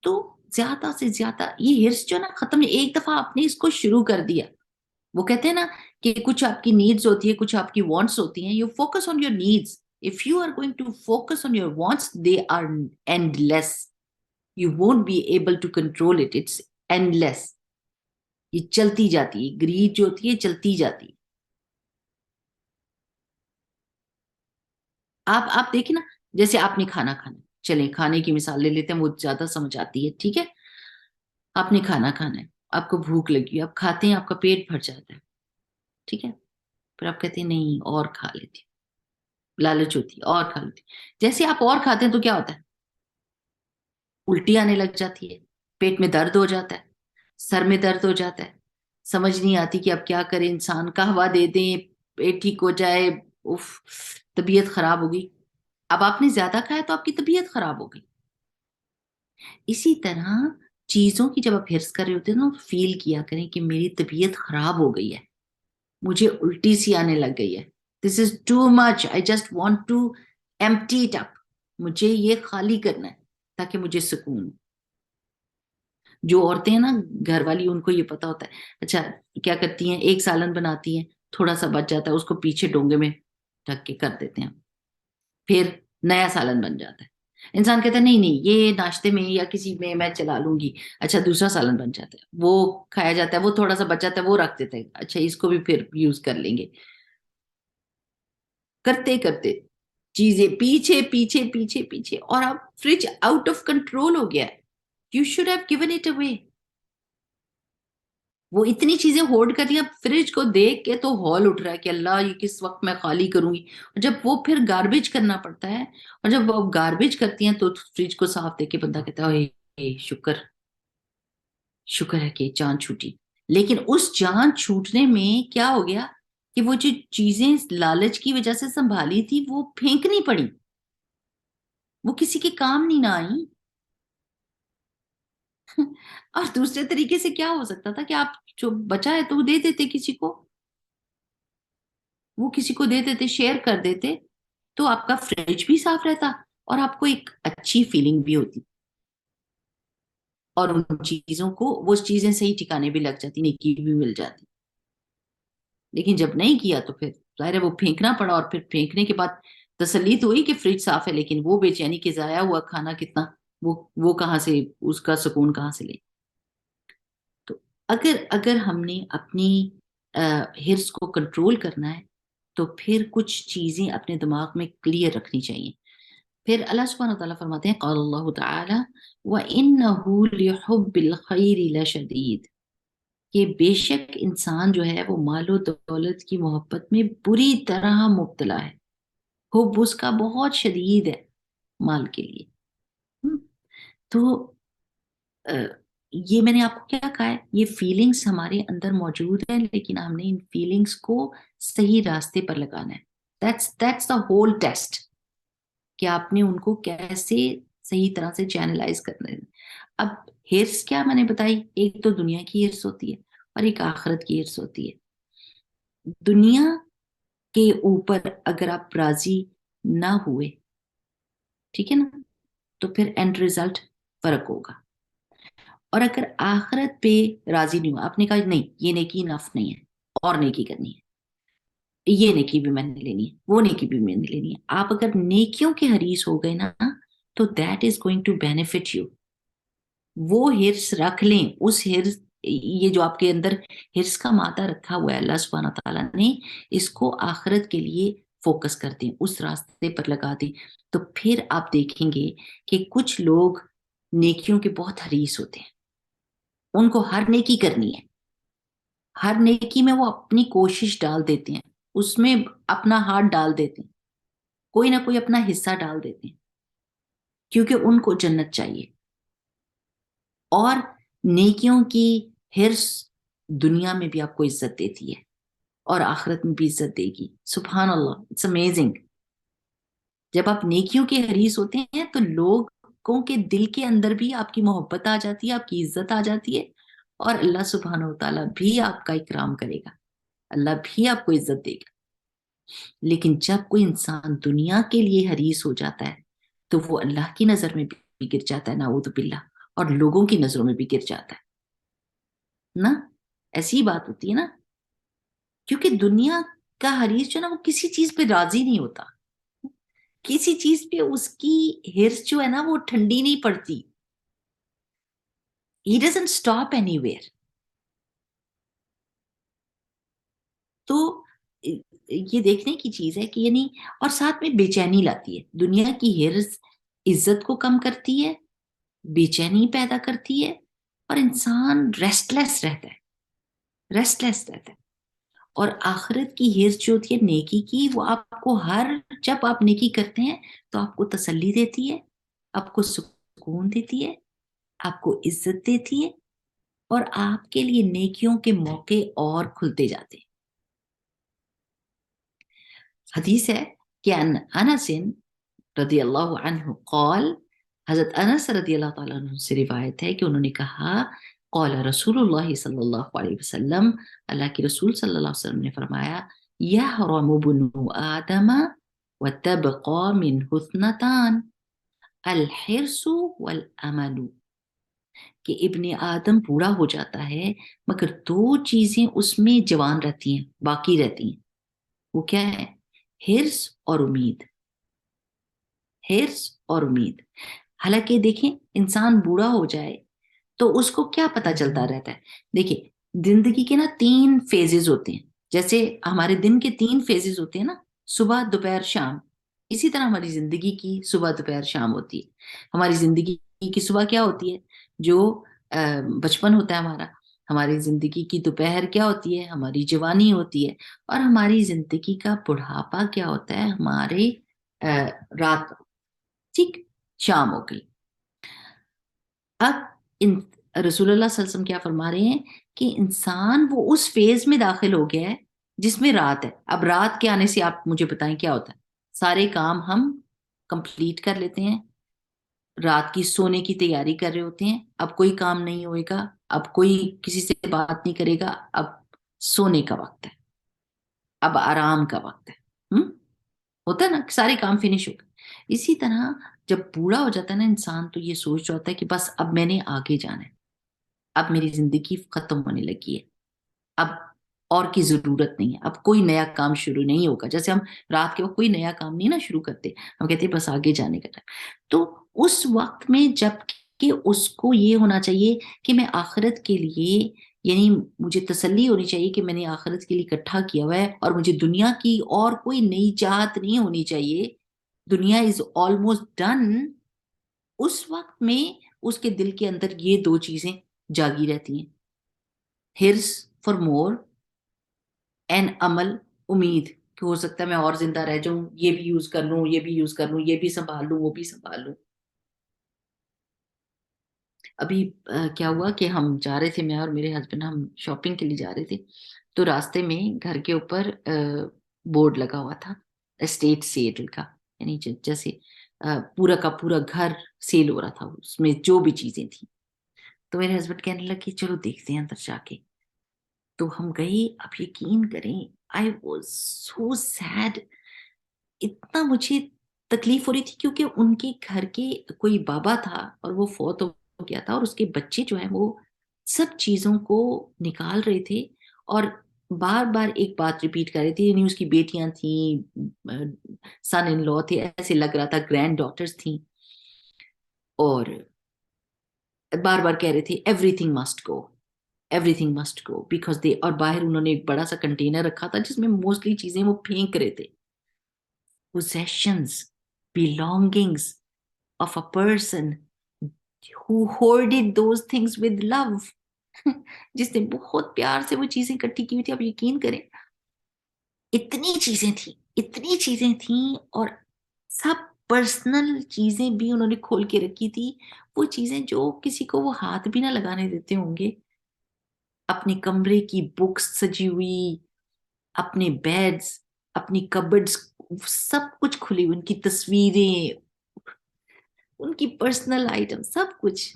تو زیادہ سے زیادہ یہ ہرس جو نا ختم، ایک دفعہ آپ نے اس کو شروع کر دیا. وہ کہتے ہیں نا کہ کچھ آپ کی نیڈز ہوتی ہے، کچھ آپ کی وانٹس ہوتی ہیں. You focus on your needs. If you are going to focus on your wants, they are endless. You won't be able to control it. It's endless. یہ چلتی جاتی ہے، گریڈ جو ہوتی ہے چلتی جاتی ہے. آپ دیکھیں نا، جیسے آپ نے کھانا کھانا، چلیں کھانے کی مثال لے لیتے ہیں، وہ زیادہ سمجھ آتی ہے. ٹھیک ہے، آپ نے کھانا کھانا ہے، آپ کو بھوک لگی ہے، آپ کھاتے ہیں، آپ کا پیٹ بھر جاتا ہے. ٹھیک ہے، پھر آپ کہتے ہیں نہیں اور کھا لیتے، لالچ ہوتی ہے اور کھا لیتے. جیسے آپ اور کھاتے ہیں تو کیا ہوتا ہے؟ الٹی آنے لگ جاتی ہے، پیٹ میں درد ہو جاتا ہے، سر میں درد ہو جاتا ہے، سمجھ نہیں آتی کہ اب کیا کرے انسان، قہوہ دے دیں پیٹ ٹھیک ہو جائے، اف طبیعت خراب ہوگی. اب آپ نے زیادہ کھایا تو آپ کی طبیعت خراب ہو گئی. اسی طرح چیزوں کی جب آپ ہرس کر رہے ہوتے ہیں نا، فیل کیا کریں کہ میری طبیعت خراب ہو گئی ہے، مجھے الٹی سی آنے لگ گئی ہے، this is too much, I just want to empty it up, مجھے یہ خالی کرنا ہے تاکہ مجھے سکون. جو عورتیں ہیں نا گھر والی، ان کو یہ پتا ہوتا ہے. اچھا کیا کرتی ہیں، ایک سالن بناتی ہیں، تھوڑا سا بچ جاتا ہے، اس کو پیچھے ڈونگے میں ڈھک کے کر دیتے ہیں، پھر نیا سالن بن جاتا ہے. انسان کہتا ہے نہیں نہیں یہ ناشتے میں یا کسی میں چلا لوں گی. اچھا دوسرا سالن بن جاتا ہے، وہ کھایا جاتا ہے، وہ تھوڑا سا بچ جاتا ہے، وہ رکھ دیتے ہیں، اچھا اس کو بھی پھر یوز کر لیں گے. کرتے کرتے چیزیں پیچھے پیچھے پیچھے پیچھے، اور اب فریج آؤٹ آف کنٹرول ہو گیا ہے. You should have given it away. وہ اتنی چیزیں ہولڈ کر دیا، فریج کو دیکھ کے تو ہال اٹھ رہا ہے کہ اللہ یہ کس وقت میں خالی کروں گی. اور جب وہ پھر گاربیج کرنا پڑتا ہے، اور جب وہ گاربیج کرتی ہیں تو فریج کو صاف دیکھ کے بندہ کہتا ہے شکر شکر ہے کہ جان چھوٹی. لیکن اس جان چھوٹنے میں کیا ہو گیا کہ وہ جو چیزیں لالچ کی وجہ سے سنبھالی تھی وہ پھینکنی پڑی، وہ کسی کے کام نہیں نہ آئی. اور دوسرے طریقے سے کیا ہو سکتا تھا کہ آپ جو بچا ہے تو وہ دے دیتے کسی کو، وہ کسی کو دے دیتے، شیئر کر دیتے، تو آپ کا فریج بھی صاف رہتا اور آپ کو ایک اچھی فیلنگ بھی ہوتی، اور ان چیزوں کو وہ چیزیں صحیح ٹھکانے بھی لگ جاتی، نیکی بھی مل جاتی. لیکن جب نہیں کیا تو پھر ظاہر ہے وہ پھینکنا پڑا، اور پھر پھینکنے کے بعد تسلی تو ہوئی کہ فریج صاف ہے، لیکن وہ بے چینی کہ ضائع ہوا کھانا کتنا، وہ کہاں سے، اس کا سکون کہاں سے لے. تو اگر ہم نے اپنی ہرس کو کنٹرول کرنا ہے تو پھر کچھ چیزیں اپنے دماغ میں کلیئر رکھنی چاہیے. پھر اللہ سبحانہ وتعالیٰ فرماتے ہیں قال اللہ تعالی وَإِنَّهُ لِحُبِّ الْخَيْرِ لَشَدِيدٌ، کہ بے شک انسان جو ہے وہ مال و دولت کی محبت میں بری طرح مبتلا ہے. حب اس کا بہت شدید ہے مال کے لیے. تو یہ میں نے آپ کو کیا کہا ہے، یہ فیلنگس ہمارے اندر موجود ہیں، لیکن ہم نے ان فیلنگس کو صحیح راستے پر لگانا ہے. that's the whole test کہ آپ نے ان کو کیسے صحیح طرح سے چینلائز کرنا ہے. اب ہرس کیا میں نے بتائی، ایک تو دنیا کی ہرس ہوتی ہے اور ایک آخرت کی ہرس ہوتی ہے. دنیا کے اوپر اگر آپ راضی نہ ہوئے، ٹھیک ہے نا، تو پھر اینڈ ریزلٹ فرق ہوگا. اور اگر آخرت پہ راضی نہیں ہوا، آپ نے کہا نہیں یہ نیکی انف نہیں ہے، اور نیکی کرنی ہے، یہ نیکی بھی میں نے لینی ہے، وہ نیکی بھی میں نے لینی ہے. آپ اگر نیکیوں کے حریص ہو گئے نا، تو that is going to benefit you. وہ ہرس رکھ لیں، اس ہرس، یہ جو آپ کے اندر ہرس کا مادہ رکھا ہوا ہے اللہ سبحانہ تعالیٰ نے، اس کو آخرت کے لیے فوکس کر دیں، اس راستے پر لگا دیں. تو پھر آپ دیکھیں گے کہ کچھ لوگ نیکیوں کے بہت حریص ہوتے ہیں، ان کو ہر نیکی کرنی ہے، ہر نیکی میں وہ اپنی کوشش ڈال دیتے ہیں، اس میں اپنا ہاتھ ڈال دیتے ہیں، کوئی نہ کوئی اپنا حصہ ڈال دیتے ہیں، کیونکہ ان کو جنت چاہیے. اور نیکیوں کی ہرس دنیا میں بھی آپ کو عزت دیتی ہے اور آخرت میں بھی عزت دے گی. سبحان اللہ، اٹس امیزنگ. جب آپ نیکیوں کے حریص ہوتے ہیں تو لوگوں کے دل کے اندر بھی آپ کی محبت آ جاتی ہے، آپ کی عزت آ جاتی ہے، اور اللہ سبحانہ وتعالیٰ بھی آپ کا اکرام کرے گا، اللہ بھی آپ کو عزت دے گا. لیکن جب کوئی انسان دنیا کے لیے حریص ہو جاتا ہے تو وہ اللہ کی نظر میں بھی گر جاتا ہے، نعوذ باللہ، اور لوگوں کی نظروں میں بھی گر جاتا ہے نا. ایسی بات ہوتی ہے نا، کیونکہ دنیا کا حریص جو ہے نا، وہ کسی چیز پہ راضی نہیں ہوتا، کسی چیز پہ اس کی ہرس جو ہے نا وہ ٹھنڈی نہیں پڑتی. He doesn't stop anywhere. تو یہ دیکھنے کی چیز ہے کہ یعنی، اور ساتھ میں بے چینی لاتی ہے. دنیا کی ہرس عزت کو کم کرتی ہے، بے چینی پیدا کرتی ہے، اور انسان ریسٹلیس رہتا ہے، ریسٹلیس رہتا ہے. اور آخرت کی ہرس جو ہوتی ہے نیکی کی، وہ آپ کو جب آپ نیکی کرتے ہیں تو آپ کو تسلی دیتی ہے، آپ کو سکون دیتی ہے، آپ کو عزت دیتی ہے، اور آپ کے لیے نیکیوں کے موقع اور کھلتے جاتے ہیں. حدیث ہے کہ انس رضی اللہ عنہ قال، حضرت انس رضی اللہ تعالیٰ عنہ سے روایت ہے کہ انہوں نے کہا، قال رسول اللہ صلی اللہ علیہ وسلم، اللہ کے رسول صلی اللہ علیہ وسلم نے فرمایا، یحرم ابن آدم وتبقى منه اثنتان، الحرص والامل. کہ ابن آدم بوڑھا ہو جاتا ہے مگر دو چیزیں اس میں جوان رہتی ہیں، باقی رہتی ہیں. وہ کیا ہے؟ ہرس اور امید. ہرس اور امید. حالانکہ دیکھیں، انسان بوڑھا ہو جائے تو اس کو کیا پتا چلتا رہتا ہے. دیکھیں، زندگی کے نا 3 فیزز ہوتے ہیں. جیسے ہمارے دن کے 3 فیزز ہوتے ہیں نا، صبح دوپہر شام، اسی طرح ہماری زندگی کی صبح دوپہر شام ہوتی ہے. ہماری زندگی کی صبح کیا ہوتی ہے؟ جو بچپن ہوتا ہے ہمارا. ہماری زندگی کی دوپہر کیا ہوتی ہے؟ ہماری جوانی ہوتی ہے. اور ہماری زندگی کا بڑھاپا کیا ہوتا ہے؟ ہمارے رات. ٹھیک، شام ہو گئی. اب رسول اللہ صلی اللہ علیہ وسلم کیا فرما رہے ہیں کہ انسان وہ اس فیز میں داخل ہو گیا ہے جس میں رات ہے. اب رات کے آنے سے آپ مجھے بتائیں کیا ہوتا ہے؟ سارے کام ہم کمپلیٹ کر لیتے ہیں، رات کی سونے کی تیاری کر رہے ہوتے ہیں. اب کوئی کام نہیں ہوئے گا، اب کوئی کسی سے بات نہیں کرے گا، اب سونے کا وقت ہے، اب آرام کا وقت ہے. ہوتا ہے نا، سارے کام فنش ہو گئے. اسی طرح جب بوڑھا ہو جاتا ہے نا انسان، تو یہ سوچ رہا ہوتا ہے کہ بس اب میں نے آگے جانا ہے، اب میری زندگی ختم ہونے لگی ہے، اب اور کی ضرورت نہیں ہے، اب کوئی نیا کام شروع نہیں ہوگا. جیسے ہم رات کے وقت کوئی نیا کام نہیں نا شروع کرتے، ہم کہتے ہیں بس آگے جانے کا ٹائم. تو اس وقت میں جب کہ اس کو یہ ہونا چاہیے کہ میں آخرت کے لیے، یعنی مجھے تسلی ہونی چاہیے کہ میں نے آخرت کے لیے اکٹھا کیا ہوا ہے، اور مجھے دنیا کی اور کوئی نئی چاہت نہیں ہونی چاہیے، دنیا از آلموسٹ ڈن. اس وقت میں اس کے دل کے اندر یہ 2 چیزیں جاگی رہتی ہیں، ہرس فار مور اینڈ عمل، امید کہ ہو سکتا ہے میں اور زندہ رہ جاؤں، یہ بھی یوز کر لوں، یہ بھی یوز کر لوں، یہ بھی سنبھال لوں، وہ بھی سنبھال لوں. ابھی کیا ہوا کہ ہم جا رہے تھے، میں اور میرے ہسبینڈ، ہم شاپنگ کے لیے جا رہے تھے، تو راستے میں گھر کے اوپر بورڈ لگا ہوا تھا اسٹیٹ سیل کا، یعنی جیسے پورا کا پورا گھر سیل ہو رہا تھا، اس میں جو بھی چیزیں تھیں. تو میرے ہسبینڈ کہنے لگے چلو دیکھتے ہیں اندر جا کے. تو ہم گئے. اب یقین کریں آئی واز سو سیڈ، اتنا مجھے تکلیف ہو رہی تھی کیونکہ ان کے گھر کے کوئی بابا تھا اور وہ فوت ہو گیا تھا، اور اس کے بچے جو ہیں وہ سب چیزوں کو نکال رہے تھے اور بار بار ایک بات ریپیٹ کر رہے تھے، یعنی اس کی بیٹیاں تھیں، سن ان لو تھے، ایسے لگ رہا تھا گرینڈ ڈاٹرز تھیں، اور بار بار کہہ رہے تھے every thing must go, every thing must go because they, اور باہر انہوں نے ایک بڑا سا کنٹینر رکھا تھا جس میں موسٹلی چیزیں وہ پھینک رہے تھے. possessions, belongings of a person who hoarded those things with love. جس نے بہت پیار سے وہ چیزیں اکٹھی کی ہوئی تھی. اب یقین کریں اتنی چیزیں تھیں اور سب پرسنل چیزیں بھی انہوں نے کھول کے رکھی تھی، وہ چیزیں جو کسی کو وہ ہاتھ بھی نہ لگانے دیتے ہوں گے. اپنے کمرے کی بکس سجی ہوئی، اپنے بیڈز، اپنی کبڈز، سب کچھ کھلی ہوئی، ان کی تصویریں، ان کی پرسنل آئٹم، سب کچھ.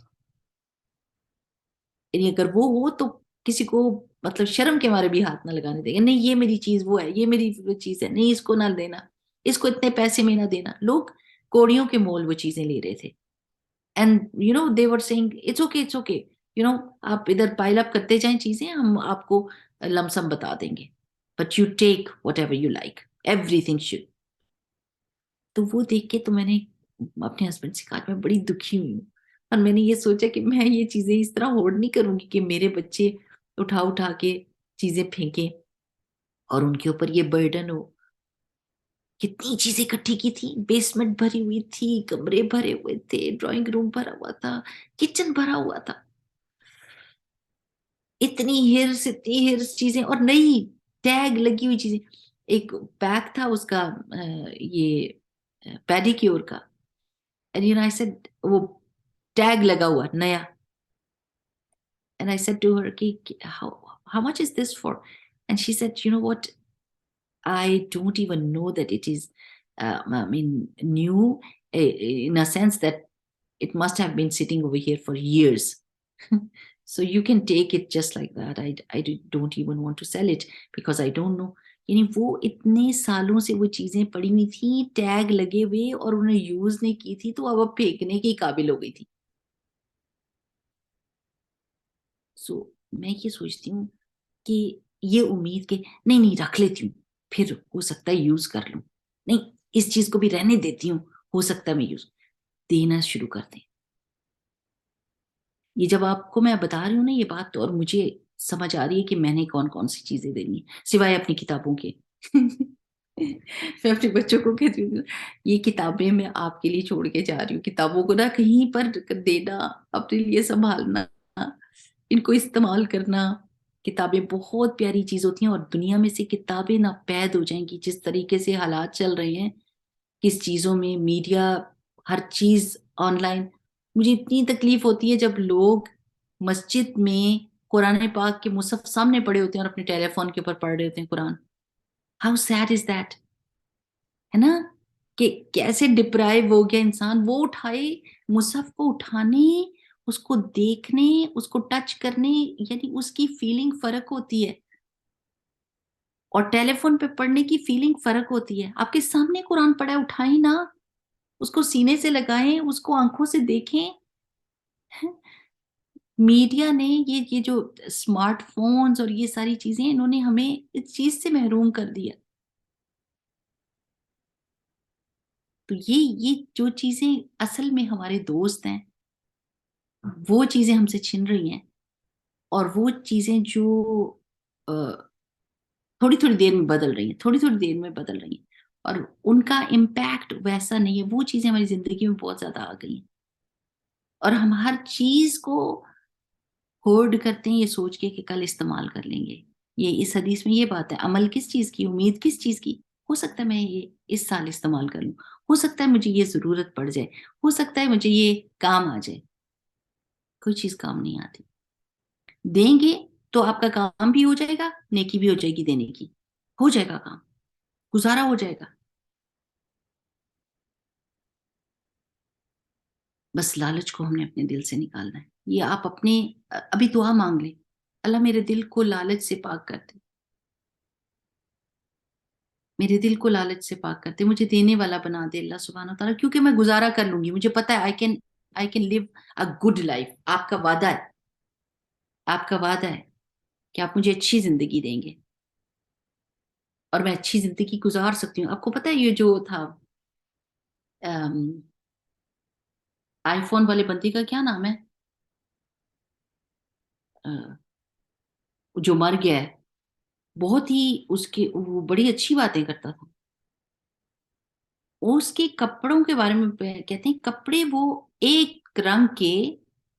یعنی اگر وہ ہو تو کسی کو مطلب شرم کے مارے بھی ہاتھ نہ لگانے دیں گے، نہیں یہ میری چیز وہ ہے، یہ میری وہ چیز ہے، نہیں اس کو نہ دینا، اس کو اتنے پیسے میں نہ دینا. لوگ کوڑیوں کے مول وہ چیزیں لے رہے تھے. And you know they were seeing it's okay you know, آپ ادھر پائل اپ کرتے جائیں چیزیں، ہم آپ کو لمسم بتا دیں گے، but you take what ever you like, every thing should. تو وہ دیکھ کے تو میں نے اپنے ہسبینڈ سے کہا میں بڑی دکھی ہوئی ہوں، اور میں نے یہ سوچا کہ میں یہ چیزیں اس طرح ہولڈ نہیں کروں گی کہ میرے بچے اٹھا کے چیزیں پھینکیں اور ان کے اوپر یہ برڈن ہو. کتنی چیزیں اکٹھی کی تھی، بیسمنٹ بھری ہوئی تھی، کمرے بھرے ہوئے تھے، ڈرائنگ روم بھرا ہوا تھا، کچن بھرا ہوا تھا. اتنی ہرس چیزیں، اور نئی ٹیگ لگی ہوئی چیزیں. ایک بیگ تھا اس کا یہ پیڈی کیور کا، and you know I said وہ ٹیگ لگا ہوا نیا. And I said to her کہ how much is this for? And she said, you know what, I don't even know that it is I mean new, in a sense that it must have been sitting over here for years. So you can take it just like that. I don't even want to sell it because I don't know. یعنی وہ اتنے سالوں سے وہ چیزیں پڑی ہوئی تھیں، ٹیگ لگے ہوئے، اور انہیں یوز نہیں کی تھی، تو اب پھینکنے کے قابل ہو گئی تھی. سو میں یہ سوچتی ہوں کہ یہ امید کہ نہیں رکھ لیتی ہوں، پھر ہو سکتا ہے یوز کر لوں، نہیں اس چیز کو بھی رہنے دیتی ہوں، ہو سکتا ہے میں یوز دینا شروع کر دیں. یہ جب آپ کو میں بتا رہی ہوں نا یہ بات، تو اور مجھے سمجھ آ رہی ہے کہ میں نے کون کون سی چیزیں دینی ہیں سوائے اپنی کتابوں کے. میں اپنے بچوں کو کہتی ہوں یہ کتابیں میں آپ کے لیے چھوڑ کے جا رہی ہوں، کتابوں کو نہ کہیں پر دینا، اپنے لیے سنبھالنا، ان کو استعمال کرنا. کتابیں بہت پیاری چیز ہوتی ہیں، اور دنیا میں سے کتابیں ناپید ہو جائیں گی جس طریقے سے حالات چل رہے ہیں، کس چیزوں میں میڈیا، ہر چیز آن لائن. مجھے اتنی تکلیف ہوتی ہے جب لوگ مسجد میں قرآن پاک کے مصحف سامنے پڑے ہوتے ہیں اور اپنے ٹیلی فون کے اوپر پڑھ رہے ہوتے ہیں قرآن. ہاؤ سیڈ از دیٹ، ہے نا، کہ کیسے ڈپرائیو ہو گیا انسان. وہ اٹھائے مصحف کو، اٹھانے، اس کو دیکھنے، اس کو ٹچ کرنے، یعنی اس کی فیلنگ فرق ہوتی ہے، اور ٹیلی فون پہ پڑھنے کی فیلنگ فرق ہوتی ہے. آپ کے سامنے قرآن پڑھا ہے، اٹھائیں نا، اس کو سینے سے لگائیں، اس کو آنکھوں سے دیکھیں. میڈیا نے یہ جو اسمارٹ فونز اور یہ ساری چیزیں، انہوں نے ہمیں اس چیز سے محروم کر دیا. تو یہ جو چیزیں اصل میں ہمارے دوست ہیں، وہ چیزیں ہم سے چھن رہی ہیں، اور وہ چیزیں جو تھوڑی تھوڑی دیر میں بدل رہی ہیں، تھوڑی تھوڑی دیر میں بدل رہی ہیں، اور ان کا امپیکٹ ویسا نہیں ہے. وہ چیزیں ہماری زندگی میں بہت زیادہ آ گئی ہیں، اور ہم ہر چیز کو ہولڈ کرتے ہیں یہ سوچ کے کہ کل استعمال کر لیں گے. یہ اس حدیث میں یہ بات ہے، عمل کس چیز کی، امید کس چیز کی. ہو سکتا ہے میں یہ اس سال استعمال کر لوں، ہو سکتا ہے مجھے یہ ضرورت پڑ جائے، ہو سکتا ہے مجھے یہ کام آ جائے. کوئی چیز کام نہیں آتی. دیں گے تو آپ کا کام بھی ہو جائے گا, نیکی بھی ہو جائے گی دینے کی, ہو جائے گا کام, گزارا ہو جائے گا. بس لالچ کو ہم نے اپنے دل سے نکالنا ہے. یہ آپ اپنے ابھی دعا مانگ لیں, اللہ میرے دل کو لالچ سے پاک کر دے, میرے دل کو لالچ سے پاک کر دے, مجھے دینے والا بنا دے اللہ سبحانہ تعالیٰ, کیونکہ میں گزارا کر لوں گی, مجھے پتا ہے I can live a good life. آپ کا وعدہ ہے, آپ کا وعدہ ہے کہ آپ مجھے اچھی زندگی دیں گے اور میں اچھی زندگی گزار سکتی ہوں. آپ کو پتا ہے یہ جو تھا آئی فون والے بندے کا کیا نام ہے, جو مر گیا ہے, بہت ہی اس کے وہ بڑی اچھی باتیں کرتا تھا. اس کے کپڑوں کے بارے میں کہتے ہیں کپڑے وہ ایک رنگ کے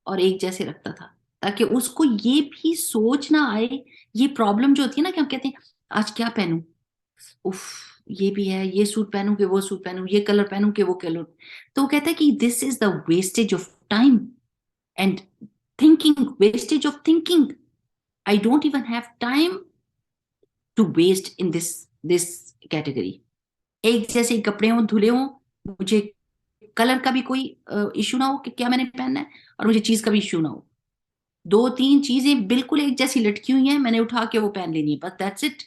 اور ایک جیسے رکھتا تھا تاکہ اس کو یہ بھی سوچ نہ آئے. یہ پرابلم جو ہوتی ہے نا کہ ہم کہتے ہیں آج کیا پہنوں, اف یہ بھی ہے, یہ سوٹ پہنوں کہ وہ سوٹ پہنوں, یہ کلر پہنوں کہ وہ کلر. تو وہ کہتا ہے کہ this is the wastage of time and thinking, wastage of thinking. I don't even have time to waste in this category. ایک جیسے کپڑے ہوں, دھلے ہوں, مجھے کلر کا بھی کوئی ایشو نہ ہو کہ کیا میں نے پہننا ہے, اور مجھے چیز کا بھی ایشو نہ ہو. 2-3 چیزیں بالکل ایک جیسی لٹکی ہوئی ہیں, میں نے اٹھا کے وہ پہن لینی ہے, بس دیٹس اٹ.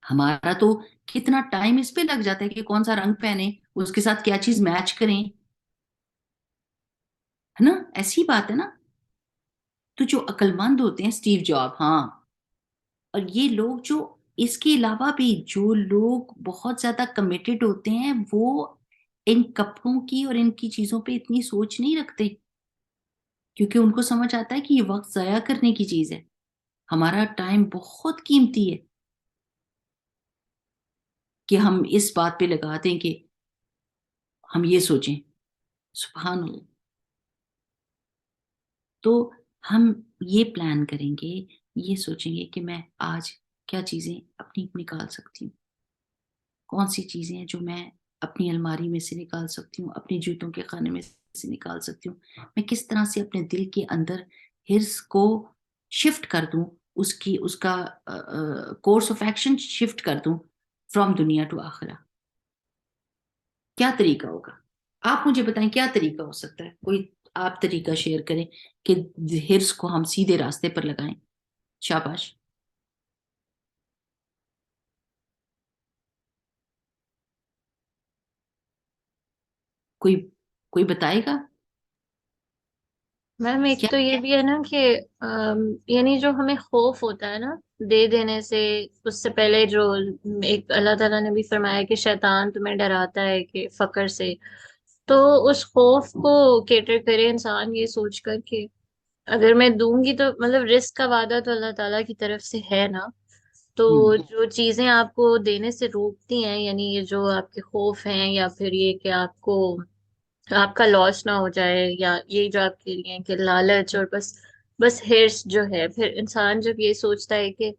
ہمارا تو کتنا ٹائم اس پہ لگ جاتا ہے کہ کون سا رنگ پہنے, اس کے ساتھ کیا چیز میچ کریں, ہے نا, ایسی بات ہے نا. تو جو عقل مند ہوتے ہیں, اسٹیو جاب, ہاں, اور یہ لوگ جو اس کے علاوہ بھی جو لوگ بہت زیادہ کمیٹڈ ہوتے ہیں, وہ ان کپڑوں کی اور ان کی چیزوں پہ اتنی سوچ نہیں رکھتے, کیونکہ ان کو سمجھ آتا ہے کہ یہ وقت ضائع کرنے کی چیز ہے. ہمارا ٹائم بہت قیمتی ہے کہ ہم اس بات پہ لگا دیں کہ ہم یہ سوچیں. سبحان اللہ. تو ہم یہ پلان کریں گے, یہ سوچیں گے کہ میں آج کیا چیزیں اپنی نکال سکتی ہوں, کون سی چیزیں ہیں جو میں اپنی الماری میں سے نکال سکتی ہوں, اپنی جوتوں کے خانے میں سے نکال سکتی ہوں. میں کس طرح سے اپنے دل کے اندر حرص کو شفٹ کر دوں, اس کا کورس آف ایکشن شفٹ کر دوں فرام دنیا ٹو آخرہ. کیا طریقہ ہوگا؟ آپ مجھے بتائیں کیا طریقہ ہو سکتا ہے. کوئی آپ طریقہ شیئر کریں کہ حرص کو ہم سیدھے راستے پر لگائیں. شاباش. کوئی بتائے گا میم ایک کیا؟ تو یہ بھی ہے نا کہ یعنی جو ہمیں خوف ہوتا ہے نا دے دینے سے، اس سے پہلے جو ایک اللہ تعالیٰ نے بھی فرمایا کہ شیطان تمہیں ڈراتا ہے کہ فقر سے، تو اس خوف کو کیٹر کرے انسان یہ سوچ کر کہ اگر میں دوں گی تو مطلب رزق کا وعدہ تو اللہ تعالیٰ کی طرف سے ہے نا، تو جو چیزیں آپ کو دینے سے روکتی ہیں، یعنی یہ جو آپ کے خوف ہیں یا پھر یہ کہ آپ کا لاس نہ ہو جائے، یا یہ جو آپ کے لیے کہ لالچ اور بس ہرس جو ہے، پھر انسان جب یہ سوچتا ہے کہ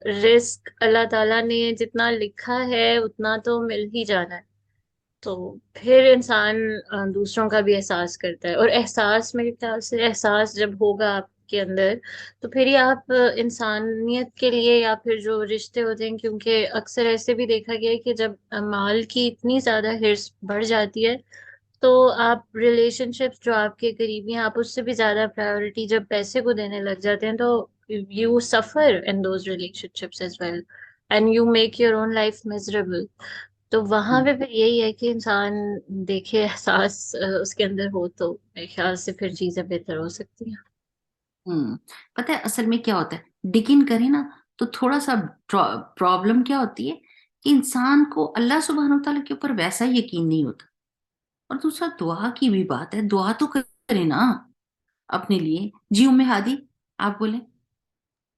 رزق اللہ تعالیٰ نے جتنا لکھا ہے اتنا تو مل ہی جانا ہے، تو پھر انسان دوسروں کا بھی احساس کرتا ہے، اور احساس میرے خیال سے احساس جب ہوگا آپ کے اندر تو پھر ہی آپ انسانیت کے لیے یا پھر جو رشتے ہوتے ہیں، کیونکہ اکثر ایسے بھی دیکھا گیا ہے کہ جب مال کی اتنی زیادہ ہرس بڑھ جاتی ہے تو آپ ریلیشن شپس جو آپ کے قریبی ہیں آپ اس سے بھی زیادہ پرائیورٹی جب پیسے کو دینے لگ جاتے ہیں تو you suffer in those relationships as well and you make your own life miserable. تو وہاں پہ پھر یہی ہے کہ انسان دیکھے، احساس اس کے اندر ہو تو میرے خیال سے پھر چیزیں بہتر ہو سکتی ہیں. پتہ ہے اصل میں کیا ہوتا ہے, ڈگن کریں نا تو تھوڑا سا پرابلم کیا ہوتی ہے کہ انسان کو اللہ سبحانہ وتعالیٰ کے اوپر ویسا یقین نہیں ہوتا. اور دوسرا دعا کی بھی بات ہے, دعا تو کریں نا اپنے لیے. جی ام ہادی آپ بولیں.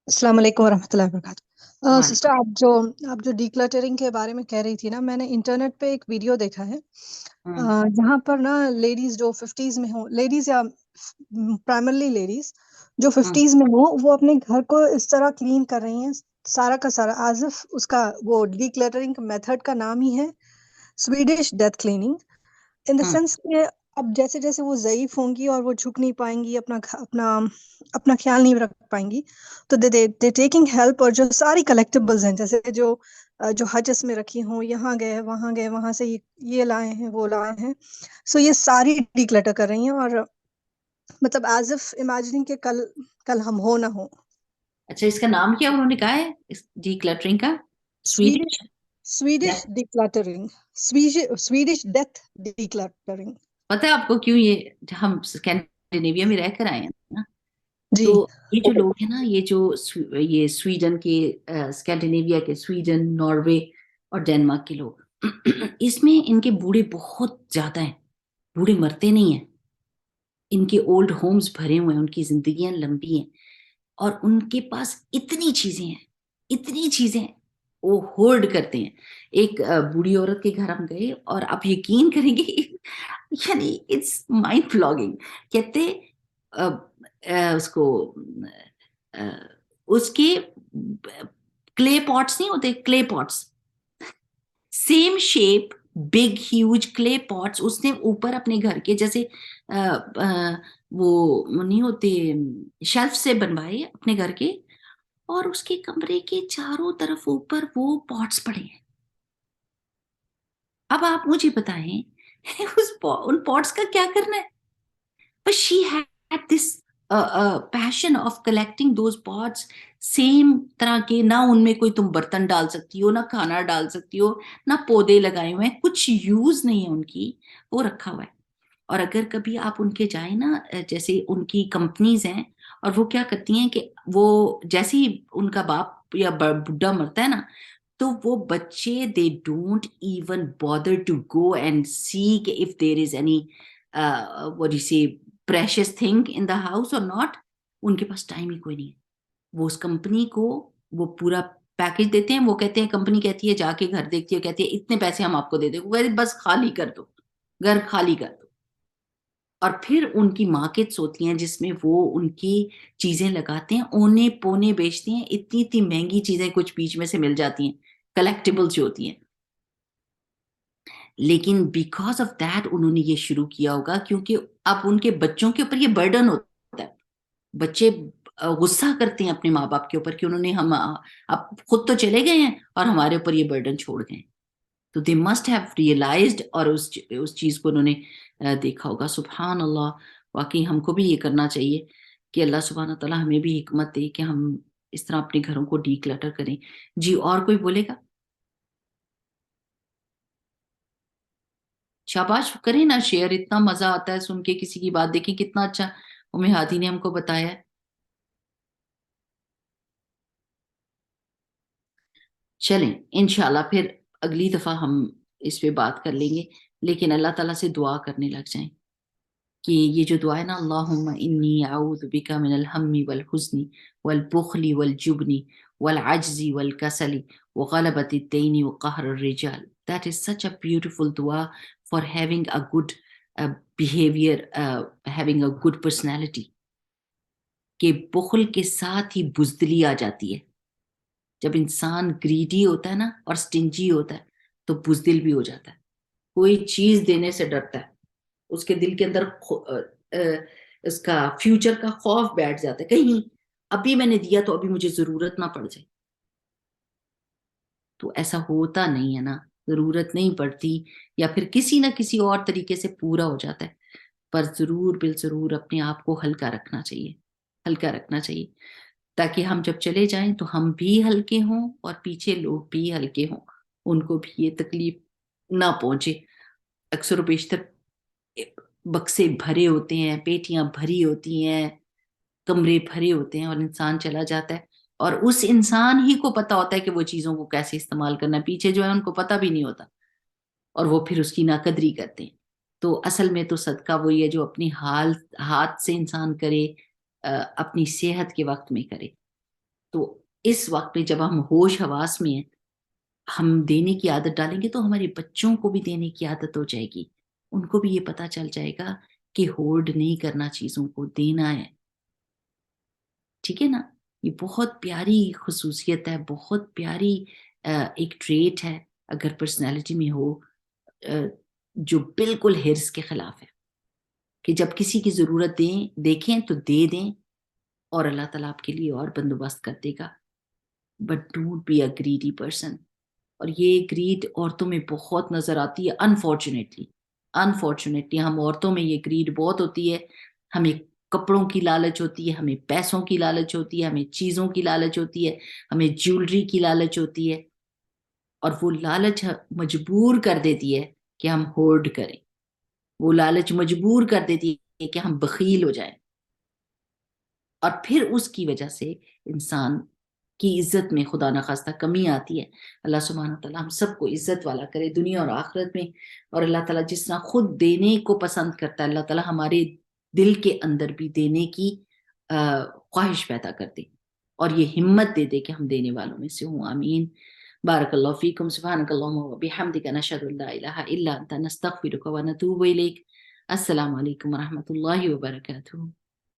السلام علیکم ورحمۃ اللہ وبرکاتہ. سسٹر وعلیکم. آپ جو ڈیکلٹرنگ کے بارے میں کہہ رہی تھی نا، میں نے انٹرنیٹ پہ ایک ویڈیو دیکھا ہے ہوں جہاں پر نا لیڈیز جو 50s میں ہوں، لیڈیز یا پرائمرلی لیڈیز جو ہوں 50s میں ہوں، وہ اپنے گھر کو اس طرح کلین کر رہی ہیں سارا کا سارا، آز اف اس کا وہ ڈیکلٹرنگ میتھڈ کا نام ہی ہے سویڈش ڈیتھ کلیننگ. ان دا ہوں سینس کہ اب جیسے جیسے وہ ضعیف ہوں گی اور وہ جھک نہیں پائیں گی، اپنا خیال نہیں رکھ پائیں گی، تو دے ٹیکنگ ہیلپ. اور جو ساری کلیکٹیبلز ہیں، جیسے جو حجز میں رکھی ہوں، یہاں گئے وہاں سے یہ لائے ہیں وہ لائے ہیں، سو یہ ساری ڈیکلٹر کر رہی ہیں، اور مطلب ایز اف امیجننگ کہ کل ہم ہو نہ ہو. اچھا، اس کا نام کیا انہوں نے کہا ہے ڈی کلٹرنگ کا؟ Swedish decluttering, Swedish death decluttering. پتہ ہے آپ کو کیوں؟ یہ ہم اسکینڈینیویا میں رہ کر آئے ہیں نا، جی. تو یہ جو لوگ ہیں نا، یہ سویڈن کے، اسکینڈینیویا کے، سویڈن، ناروے اور ڈینمارک کے لوگ، اس میں ان کے بوڑھے بہت زیادہ ہیں، بوڑھے مرتے نہیں ہیں، ان کے اولڈ ہومز بھرے ہوئے ہیں، ان کی زندگیاں لمبی ہیں، اور ان کے پاس اتنی چیزیں ہیں، وہ ہولڈ کرتے ہیں. ایک بوڑھی عورت کے گھر ہم گئے، اور آپ یقین کریں گے، یعنی اٹس مائنڈ بلاگنگ. کہتے اس کو اس کے کلے پاٹس نہیں ہوتے، clay pots same shape, big huge clay pots اس نے اوپر اپنے گھر کے، جیسے وہ نہیں ہوتے شیلف سے بنوائے اپنے گھر کے، اور اس کے کمرے کے چاروں طرف اوپر وہ پاٹس پڑے ہیں. اب آپ مجھے بتائیں ان پاٹس کا کیا کرنا ہے؟ But she had this passion of collecting those pots، same طرح کے، نہ ان میں کوئی تم برتن ڈال سکتی ہو، نہ کھانا ڈال سکتی ہو، نہ پودے لگائے ہوئے ہیں، کچھ یوز نہیں ہے ان کی، وہ رکھا ہوا ہے. اور اگر کبھی آپ ان کے جائیں نا، جیسے ان کی کمپنیز ہیں، اور وہ کیا کرتی ہیں کہ وہ جیسے ہی ان کا باپ یا بڈھا مرتا ہے نا، تو وہ بچے they don't even bother to go and see کہ if there is any what do you say precious thing in the house or not. ان کے پاس ٹائم ہی کوئی نہیں ہے. وہ اس کمپنی کو وہ پورا پیکج دیتے ہیں، وہ کہتے ہیں، کمپنی کہتی ہے، جا کے گھر دیکھتی ہے، کہتی ہے اتنے پیسے ہم آپ کو دے دیں، بس خالی کر دو، گھر خالی کر دو. اور پھر ان کی مارکیٹس ہوتی ہیں جس میں وہ ان کی چیزیں لگاتے ہیں، اونے پونے بیچتے ہیں، اتنی مہنگی چیزیں کچھ بیچ میں سے مل جاتی ہیں، کلیکٹیبلز جو ہوتی ہیں. لیکن بیکاز آف دیٹ انہوں نے یہ شروع کیا ہوگا، کیونکہ اب ان کے بچوں کے اوپر یہ برڈن ہوتا ہے. بچے غصہ کرتے ہیں اپنے ماں باپ کے اوپر کہ انہوں نے اب خود تو چلے گئے ہیں اور ہمارے اوپر یہ برڈن چھوڑ گئے. تو دے مسٹ ہیو ریئلائزڈ، اور اس چیز کو انہوں نے دیکھا ہوگا. سبحان اللہ، واقعی ہم کو بھی یہ کرنا چاہیے کہ اللہ سبحانہ تعالیٰ ہمیں بھی حکمت دے کہ ہم اس طرح اپنے گھروں کو ڈی کلٹر کریں. جی، اور کوئی بولے گا؟ شاباش، کریں نا شیئر، اتنا مزہ آتا ہے سن کے کسی کی بات. دیکھیں کتنا اچھا ام ہادی نے ہم کو بتایا ہے. چلیں انشاءاللہ پھر اگلی دفعہ ہم اس پہ بات کر لیں گے، لیکن اللہ تعالیٰ سے دعا کرنے لگ جائیں کہ یہ جو دعا ہے نا، اللہم انی اعوذ بک من الہم والحزن والبخل والجبن والعجز والکسل وغلبۃ الدین وقہر الرجال. That is such a beautiful dua for having a good behavior, having a good personality. کہ بخل کے ساتھ ہی بزدلی آ جاتی ہے. جب انسان گریڈی ہوتا ہے نا اور سٹنجی ہوتا ہے تو بزدل بھی ہو جاتا ہے، کوئی چیز دینے سے ڈرتا ہے، اس کے دل کے اندر اس کا فیوچر کا خوف بیٹھ جاتا ہے، کہیں ابھی میں نے دیا تو ابھی مجھے ضرورت نہ پڑ جائے. تو ایسا ہوتا نہیں ہے نا، ضرورت نہیں پڑتی، یا پھر کسی نہ کسی اور طریقے سے پورا ہو جاتا ہے. پر ضرور بالضرور اپنے آپ کو ہلکا رکھنا چاہیے، ہلکا رکھنا چاہیے، تاکہ ہم جب چلے جائیں تو ہم بھی ہلکے ہوں اور پیچھے لوگ بھی ہلکے ہوں، ان کو بھی یہ تکلیف نہ پہنچے. اکثر و بیشتر بکسے بھرے ہوتے ہیں، پیٹیاں بھری ہوتی ہیں، کمرے بھرے ہوتے ہیں، اور انسان چلا جاتا ہے اور اس انسان ہی کو پتا ہوتا ہے کہ وہ چیزوں کو کیسے استعمال کرنا ہے، پیچھے جو ہے ان کو پتا بھی نہیں ہوتا، اور وہ پھر اس کی ناقدری کرتے ہیں. تو اصل میں تو صدقہ وہی ہے جو اپنی ہاتھ سے انسان کرے، اپنی صحت کے وقت میں کرے. تو اس وقت میں جب ہم ہوش حواس میں ہیں، ہم دینے کی عادت ڈالیں گے تو ہمارے بچوں کو بھی دینے کی عادت ہو جائے گی، ان کو بھی یہ پتا چل جائے گا کہ ہولڈ نہیں کرنا، چیزوں کو دینا ہے. ٹھیک ہے نا؟ یہ بہت پیاری خصوصیت ہے، بہت پیاری ایک ٹریٹ ہے اگر پرسنالٹی میں ہو، جو بالکل ہرس کے خلاف ہے. کہ جب کسی کی ضرورت دیکھیں تو دے دیں اور اللہ تعالیٰ آپ کے لیے اور بندوبست کر دے گا. But don't be a greedy person. اور یہ گریڈ عورتوں میں بہت نظر آتی ہے انفارچونیٹلی ہم عورتوں میں یہ گریڈ بہت ہوتی ہے. ہمیں کپڑوں کی لالچ ہوتی ہے, ہمیں پیسوں کی لالچ ہوتی ہے, ہمیں چیزوں کی لالچ ہوتی ہے, ہمیں جیولری کی لالچ ہوتی ہے, اور وہ لالچ مجبور کر دیتی ہے کہ ہم ہورڈ کریں. وہ لالچ مجبور کر دیتی ہے کہ ہم بخیل ہو جائیں, اور پھر اس کی وجہ سے انسان کی عزت میں خدا نخواستہ کمی آتی ہے. اللہ سبحانہ تعالیٰ ہم سب کو عزت والا کرے دنیا اور آخرت میں. اور اللہ تعالیٰ جس طرح خود دینے کو پسند کرتا ہے, اللہ تعالیٰ ہمارے دل کے اندر بھی دینے کی خواہش پیدا کر دے, اور یہ ہمت دے دے کہ ہم دینے والوں میں سے ہوں. آمین. بارک اللہ فیکم. سبحانک اللہم و بحمدک, نشہد ان لا الہ الا انت, نستغفرک و نتوب الیک. السلام علیکم ورحمۃ اللہ وبرکاتہ.